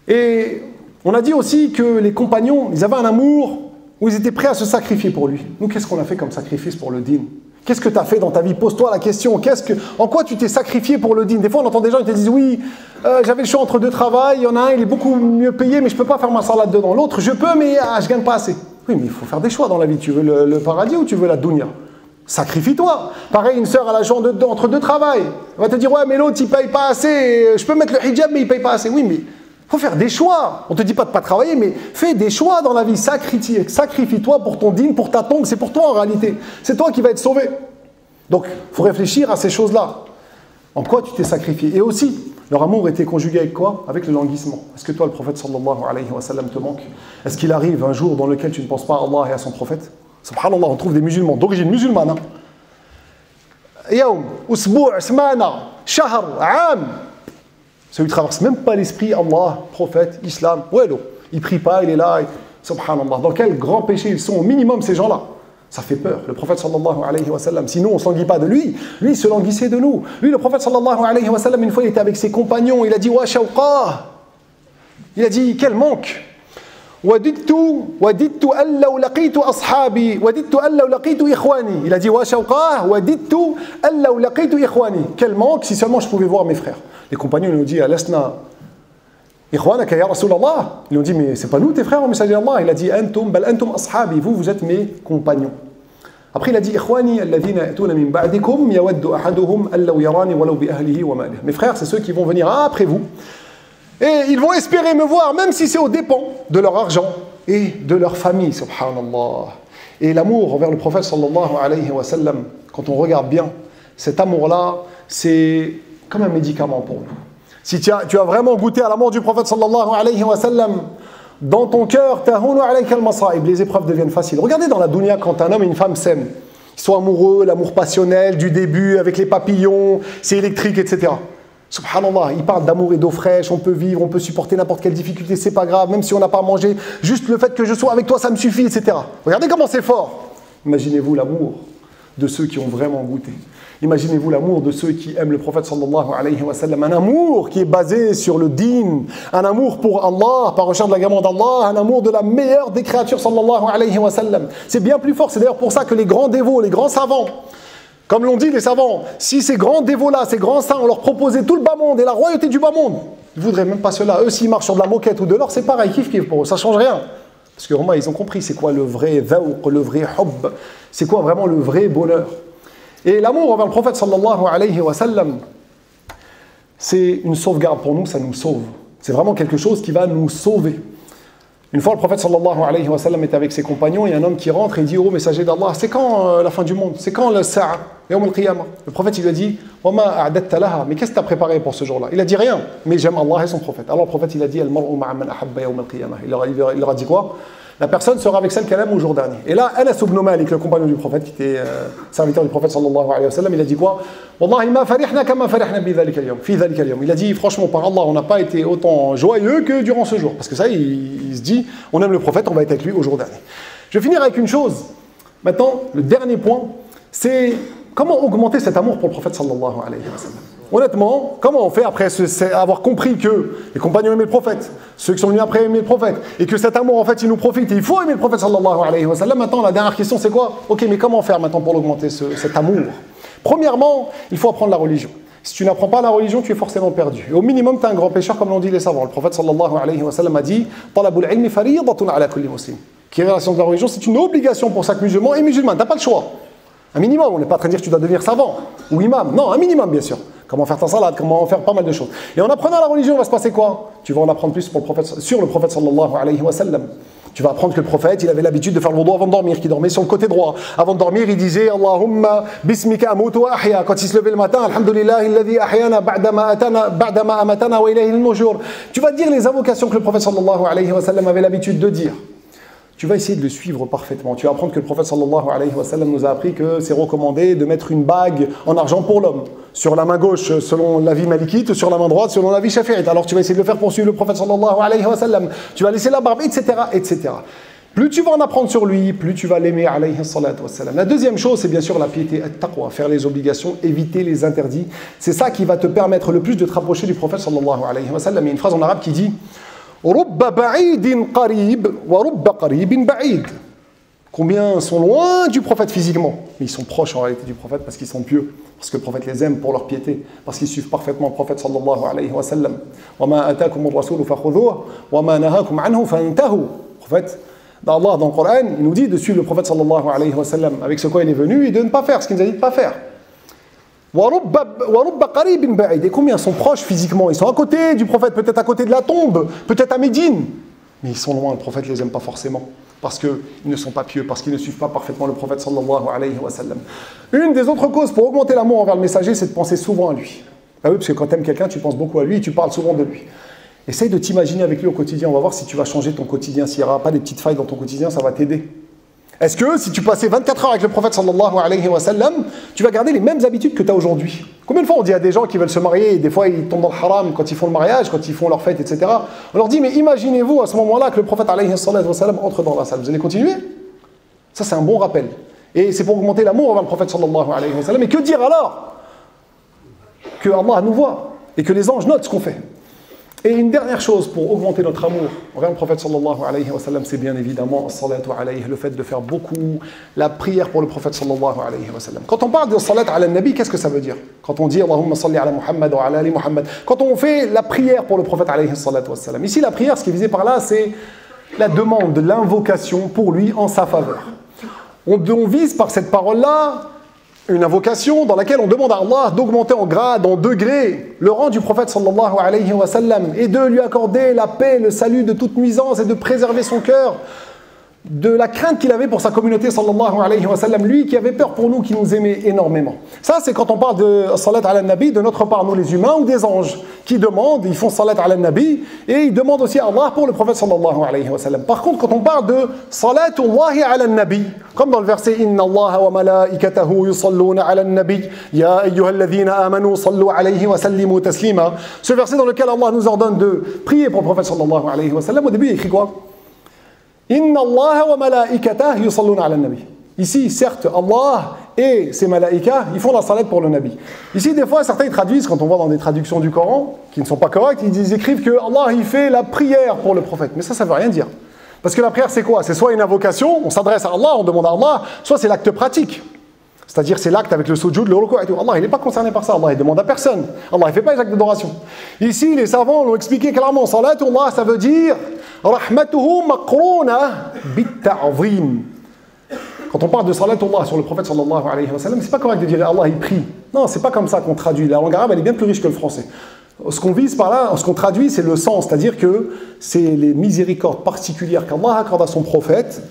Et on a dit aussi que les compagnons, ils avaient un amour où ils étaient prêts à se sacrifier pour lui. Nous, qu'est-ce qu'on a fait comme sacrifice pour le dîn? Qu'est-ce que tu as fait dans ta vie? Pose-toi la question. En quoi tu t'es sacrifié pour le dîn? Des fois, on entend des gens qui te disent oui, j'avais le choix entre 2 travails, il y en a un, il est beaucoup mieux payé, mais je ne peux pas faire ma salade dedans. L'autre, je peux, mais je ne gagne pas assez. Oui, mais il faut faire des choix dans la vie. Tu veux le paradis ou tu veux la dunya? Sacrifie-toi. Pareil, une sœur, elle a le choix entre 2 travails. Elle va te dire ouais, mais l'autre, il ne paye pas assez. Je peux mettre le hijab, mais il ne paye pas assez. Oui, mais il faut faire des choix. On ne te dit pas de ne pas travailler, mais fais des choix dans la vie. Sacrifie-toi pour ton dîn, pour ta tombe. C'est pour toi en réalité. C'est toi qui vas être sauvé. Donc, il faut réfléchir à ces choses-là. En quoi tu t'es sacrifié? Et aussi, leur amour était conjugué avec quoi? Avec le languissement. Est-ce que toi, le prophète sallallahu alayhi wa sallam te manque? Est-ce qu'il arrive un jour dans lequel tu ne penses pas à Allah et à son prophète? Subhanallah, on trouve des musulmans d'origine musulmane. Yaoum, usbou', smana, shahr, am. Ça lui traverse même pas l'esprit, Allah, prophète, islam, ouelo. Il prie pas, il est là, subhanallah. Dans quel grand péché ils sont au minimum ces gens-là? Ça fait peur. Le prophète sallallahu alayhi wa sallam, sinon on ne se languit pas de lui, lui il se languissait de nous. Lui, le prophète sallallahu alayhi wa sallam, une fois il était avec ses compagnons, il a dit wa shawqa. Il a dit quel manque. Wadidtu an law laqitu ashabi, wadidtu an law laqitu ikhwani. Il a dit wa shawqa, wadidtu an law laqitu ikhwani. Quel manque si seulement je pouvais voir mes frères. Les compagnons ils nous ont dit alasna ikhwanaka ya Rasulallah. Ils ont dit mais c'est pas nous tes frères au messager d'Allah. Il a dit antum bal antum ashabi, vous êtes mes compagnons. Après il a dit ikhwani alladhina ya'tuna min ba'dikum yawaddu ahaduhum an law yarani walau bi ahlihi wa malihi. Mes frères c'est ceux qui vont venir après vous. Et ils vont espérer me voir, même si c'est aux dépens de leur argent et de leur famille, subhanallah. Et l'amour envers le prophète sallallahu alayhi wa sallam, quand on regarde bien, cet amour-là, c'est comme un médicament pour nous. Si tu as vraiment goûté à l'amour du prophète sallallahu alayhi wa sallam, dans ton cœur, tahunu alayka al-masa'ib, les épreuves deviennent faciles. Regardez dans la dunya, quand un homme et une femme s'aiment, Ils sont amoureux, l'amour passionnel du début, avec les papillons, c'est électrique, etc. Subhanallah, il parle d'amour et d'eau fraîche, on peut vivre, on peut supporter n'importe quelle difficulté, c'est pas grave, même si on n'a pas mangé, juste le fait que je sois avec toi, ça me suffit, etc. Regardez comment c'est fort. Imaginez-vous l'amour de ceux qui ont vraiment goûté. Imaginez-vous l'amour de ceux qui aiment le prophète sallallahu alayhi wa sallam. Un amour qui est basé sur le dîn, un amour pour Allah, par recherche de l'agrément d'Allah, un amour de la meilleure des créatures sallallahu alayhi wa sallam. C'est bien plus fort, c'est d'ailleurs pour ça que les grands dévots, les grands savants, comme l'ont dit les savants, si ces grands dévots-là, ces grands saints, on leur proposait tout le bas monde et la royauté du bas monde, ils ne voudraient même pas cela. Eux, s'ils marchent sur de la moquette ou de l'or, c'est pareil, kiff pour eux, ça ne change rien. Parce que vraiment, ils ont compris c'est quoi le vrai dhawq, le vrai hubb, c'est quoi vraiment le vrai bonheur. Et l'amour envers le prophète sallallahu alayhi wa sallam, c'est une sauvegarde pour nous, ça nous sauve. C'est vraiment quelque chose qui va nous sauver. Une fois, le prophète sallallahu alayhi wa sallam était avec ses compagnons, il y a un homme qui rentre et dit « Oh, messager d'Allah, c'est quand la fin du monde? C'est quand le sa'a? Yawm al-qiyamah » Le prophèt, il lui a dit « Wa ma a'datta laha » Mais qu'est-ce que tu as préparé pour ce jour-là? Il a dit rien, mais j'aime Allah et son prophète. Alors le prophète, il a dit « Al-mar'u ma'a man ahabba yawm al-qiyamah » Il leur a dit quoi? La personne sera avec celle qu'elle aime au jour dernier. Et là, Anas ibn Malik, le compagnon du prophète, qui était serviteur du prophète sallallahu alayhi wa sallam, il a dit quoi? Wallahi ma farihna kama farihna bi dhalika al-yawm, fi dhalika al-yawm. Il a dit, franchement, par Allah, on n'a pas été autant joyeux que durant ce jour. Parce que ça, il se dit, on aime le prophète, on va être avec lui au jour dernier. Je vais finir avec une chose. Maintenant, le dernier point, c'est comment augmenter cet amour pour le prophète sallallahu alayhi wa sallam. Honnêtement, comment on fait après avoir compris que les compagnons aimaient le prophète, ceux qui sont venus après aimaient le prophète, et que cet amour, en fait, il nous profite, et il faut aimer le prophète sallallahu alayhi wa sallam. Maintenant, la dernière question, c'est quoi? Ok, mais comment faire maintenant pour augmenter cet amour? Premièrement, il faut apprendre la religion. Si tu n'apprends pas la religion, tu es forcément perdu. Et au minimum, tu es un grand pécheur, comme l'ont dit les savants. Le prophète sallallahu alayhi wa sallam a dit « Talabul ilmi faridatun ala kulli muslim » qui est la relation de la religion, c'est une obligation pour chaque musulman et musulman. Tu n'as pas le choix. Un minimum, on n'est pas en train de dire que tu dois devenir savant ou imam. Non, un minimum, bien sûr. Comment faire ta salade, comment faire pas mal de choses. Et en apprenant la religion, il va se passer quoi? Tu vas en apprendre plus sur le prophète sallallahu alayhi wa sallam. Tu vas apprendre que le prophète, il avait l'habitude de faire le wudu avant de dormir, qu'il dormait sur le côté droit. Avant de dormir, il disait Allahumma bismika amutu wa ahya. Quand il se levait le matin, alhamdulillah, alladhi ahyana ba'dama amatana wa ilayhi al-nujur. Tu vas dire les invocations que le prophète sallallahu alayhi wa sallam avait l'habitude de dire. Tu vas essayer de le suivre parfaitement. Tu vas apprendre que le prophète sallallahu alayhi wa sallam nous a appris que c'est recommandé de mettre une bague en argent pour l'homme. Sur la main gauche, selon l'avis malikite, sur la main droite, selon l'avis shafi'ite. Alors tu vas essayer de le faire pour suivre le prophète sallallahu alayhi wa sallam. Tu vas laisser la barbe, etc., etc. Plus tu vas en apprendre sur lui, plus tu vas l'aimer alayhi salatu wa sallam. La deuxième chose, c'est bien sûr la piété, at-taqwa, faire les obligations, éviter les interdits. C'est ça qui va te permettre le plus de te rapprocher du prophète sallallahu alayhi wa sallam. Il y a une phrase en arabe qui dit combien sont loin du prophète physiquement, mais ils sont proches en réalité du prophète parce qu'ils sont pieux, parce que le prophète les aime pour leur piété, parce qu'ils suivent parfaitement le prophète sallallahu alayhi wa sallam. Le prophète d'Allah dans le Coran, il nous dit de suivre le prophète sallallahu alayhi wa sallam avec ce quoi il est venu et de ne pas faire ce qu'il nous a dit de ne pas faire. Et combien sont proches physiquement? Ils sont à côté du prophète, peut-être à côté de la tombe, peut-être à Médine. Mais ils sont loin, le prophète ne les aime pas forcément. Parce qu'ils ne sont pas pieux, parce qu'ils ne suivent pas parfaitement le prophète sallallahu alayhi wa sallam. Une des autres causes pour augmenter l'amour envers le messager, c'est de penser souvent à lui. Ah oui, parce que quand tu aimes quelqu'un, tu penses beaucoup à lui et tu parles souvent de lui. Essaye de t'imaginer avec lui au quotidien. On va voir si tu vas changer ton quotidien. S'il n'y aura pas des petites failles dans ton quotidien, ça va t'aider. Est-ce que si tu passais 24 heures avec le prophète sallallahu alayhi wa sallam, tu vas garder les mêmes habitudes que tu as aujourd'hui? Combien de fois on dit à des gens qui veulent se marier et des fois ils tombent dans le haram quand ils font le mariage, quand ils font leur fête, etc. On leur dit mais imaginez-vous à ce moment-là que le prophète alayhi wa sallam entre dans la salle. Vous allez continuer? Ça c'est un bon rappel. Et c'est pour augmenter l'amour envers le prophète sallallahu alayhi wa sallam. Et que dire alors? Que Allah nous voit et que les anges notent ce qu'on fait. Et une dernière chose pour augmenter notre amour envers le prophète sallallahu alayhi wa sallam, c'est bien évidemment salatu alayhi, le fait de faire beaucoup la prière pour le prophète sallallahu alayhi wa sallam. Quand on parle de salat ala nabi, qu'est-ce que ça veut dire? Quand on dit Allahumma salli ala Muhammad wa ala ali Muhammad, quand on fait la prière pour le prophète alayhi salatu wa sallam. Ici la prière, ce qui est visé par là, c'est la demande, l'invocation pour lui en sa faveur. On vise par cette parole-là une invocation dans laquelle on demande à Allah d'augmenter en grade, en degré, le rang du prophète sallallahu alayhi wa sallam et de lui accorder la paix, le salut de toute nuisance et de préserver son cœur de la crainte qu'il avait pour sa communauté, sallallahu alayhi wa sallam, lui qui avait peur pour nous, qui nous aimait énormément. Ça, c'est quand on parle de salat ala nabi, de notre part, nous les humains, ou des anges, qui demandent, ils font salat ala nabi, et ils demandent aussi à Allah pour le prophète, sallallahu alayhi wa sallam. Par contre, quand on parle de salatullahi ala nabi, comme dans le verset « Inna Allah wa malaikatahu yusalluna ala nabi, ya ayyuhalladhina amanu sallu alayhi wa sallimu taslima » ce verset dans lequel Allah nous ordonne de prier pour le prophète, sallallahu alayhi wa sallam, au début, il écrit quoi? Inna Allah wa malaikatahu yusalluna ala nabi. Ici, certes, Allah et ses malaïkas, ils font la salat pour le Nabi. Ici, des fois, certains ils traduisent, quand on voit dans des traductions du Coran, qui ne sont pas correctes, ils écrivent que Allah, il fait la prière pour le prophète. Mais ça ne veut rien dire. Parce que la prière, c'est quoi? C'est soit une invocation, on s'adresse à Allah, on demande à Allah, soit c'est l'acte pratique. C'est-à-dire, c'est l'acte avec le sujoud, le ruku' et tout. Allah, il n'est pas concerné par ça. Allah, il demande à personne. Allah, il ne fait pas les actes d'adoration. Ici, les savants l'ont expliqué clairement. Salatullah, ça veut dire rahmatuhu maqrouna bit-ta'zim. Quand on parle de salatullah sur le prophète sallallahu alayhi wa sallam, c'est pas correct de dire Allah, il prie. Non, c'est pas comme ça qu'on traduit. La langue arabe, elle est bien plus riche que le français. Ce qu'on vise par là, ce qu'on traduit, c'est le sens. C'est-à-dire que c'est les miséricordes particulières qu'Allah accorde à son prophète.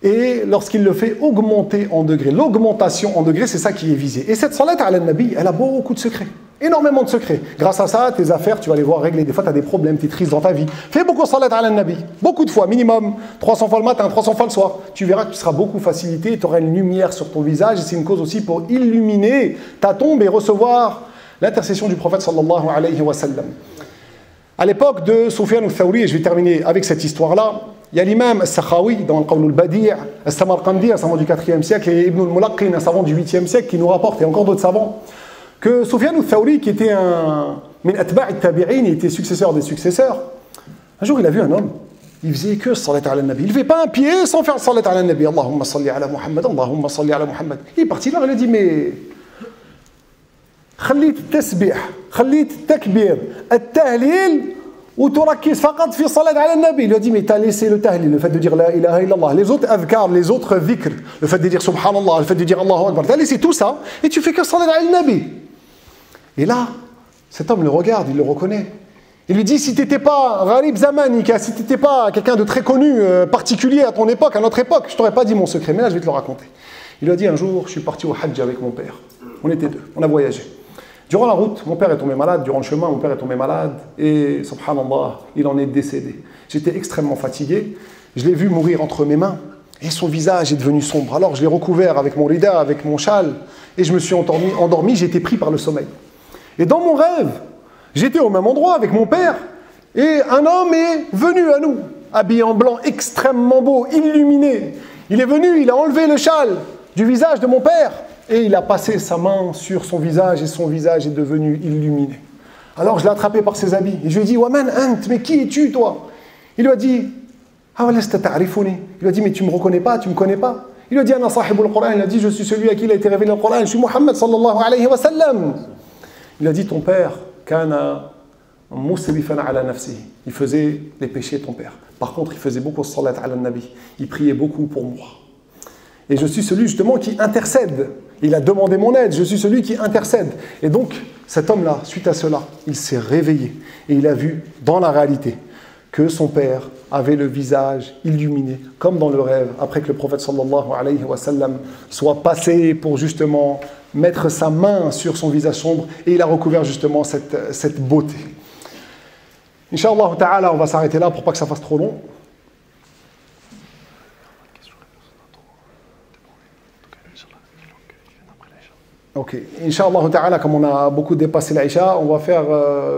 Et lorsqu'il le fait augmenter en degrés. L'augmentation en degrés, c'est ça qui est visé. Et cette salat ala nabi, elle a beaucoup de secrets. Énormément de secrets. Grâce à ça, tes affaires, tu vas les voir régler. Des fois, tu as des problèmes, tu es triste dans ta vie. Fais beaucoup de salat ala nabi. Beaucoup de fois, minimum. 300 fois le matin, 300 fois le soir. Tu verras que tu seras beaucoup facilité. Tu auras une lumière sur ton visage. Et c'est une cause aussi pour illuminer ta tombe et recevoir l'intercession du prophète sallallahu alayhi wa sallam. À l'époque de Sufyan al-Thawri, et je vais terminer avec cette histoire-là, il y a l'imam al-Sakhawi dans le Qawl al-Badi', al-Samarqandi, un savant du 4e siècle, et Ibn al-Mulaqqin, un savant du 8e siècle, qui nous rapporte, et encore d'autres savants, que Sufyan al-Thawri, qui était un min atba' al-tabi'in, il était successeur des successeurs, un jour il a vu un homme, il faisait que salat ala nabi, il ne fait pas un pied sans faire salat ala nabi, Allahumma salli ala Muhammad, Allahumma salli ala Muhammad. Il est parti là, il a dit, mais خليت التسبيح خليت التكبير التهليل وتركز فقط في الصلاة على النبي. Il lui a dit mais t'as laissé le tahlil, le fait de dire la ilaha illallah, les autres adhkar, les autres dhikr, le fait de dire subhanallah, le fait de dire Allahu Akbar, t'as laissé tout ça et tu fais que salat ala nabi. Et là, cet homme le regarde, il le reconnaît. Il lui dit si t'étais pas gharib zamanika, si t'étais pas quelqu'un de très connu, particulier à ton époque, à notre époque, je t'aurais pas dit mon secret, mais là je vais te le raconter. Il lui a dit un jour, je suis parti au Hajj avec mon père. On était deux, on a voyagé. Durant la route, mon père est tombé malade. Durant le chemin, mon père est tombé malade. Et, subhanallah, il en est décédé. J'étais extrêmement fatigué. Je l'ai vu mourir entre mes mains. Et son visage est devenu sombre. Alors, je l'ai recouvert avec mon rida, avec mon châle. Et je me suis endormi. J'ai été pris par le sommeil. Et dans mon rêve, j'étais au même endroit avec mon père. Et un homme est venu à nous, habillé en blanc, extrêmement beau, illuminé. Il est venu, il a enlevé le châle du visage de mon père. Et il a passé sa main sur son visage et son visage est devenu illuminé. Alors je l'ai attrapé par ses habits et je lui ai dit « Waman ant, mais qui es-tu toi ?» Il lui a dit « Ah walasta ta'rifuni » Il lui a dit « Mais tu me reconnais pas, tu me connais pas ?» Il lui a dit « Ana sahibul Qur'an » Il a dit « Je suis celui à qui il a été révélé le Qur'an, je suis Muhammad sallallahu alayhi wa sallam » Il a dit « Ton père, kana musrifan ala nafsihi » Il faisait les péchés de ton père. Par contre, il faisait beaucoup de salat ala nabi. Il priait beaucoup pour moi. Et je suis celui justement qui intercède. Il a demandé mon aide, je suis celui qui intercède. Et donc, cet homme-là, suite à cela, il s'est réveillé. Et il a vu dans la réalité que son père avait le visage illuminé, comme dans le rêve, après que le prophète sallallahu alayhi wa sallam soit passé pour justement mettre sa main sur son visage sombre. Et il a recouvert justement cette beauté. Inch'Allah ta'ala, on va s'arrêter là pour pas que ça fasse trop long. Ok, Inch'Allah ta'ala, comme on a beaucoup dépassé l'Aïcha, on va faire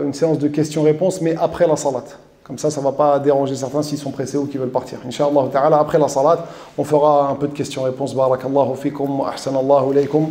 une séance de questions-réponses, mais après la salat. Comme ça, ça ne va pas déranger certains s'ils sont pressés ou qui veulent partir. Inch'Allah ta'ala, après la salat, on fera un peu de questions-réponses. Barakallahu fikum wa ahsanallahu ilaykum.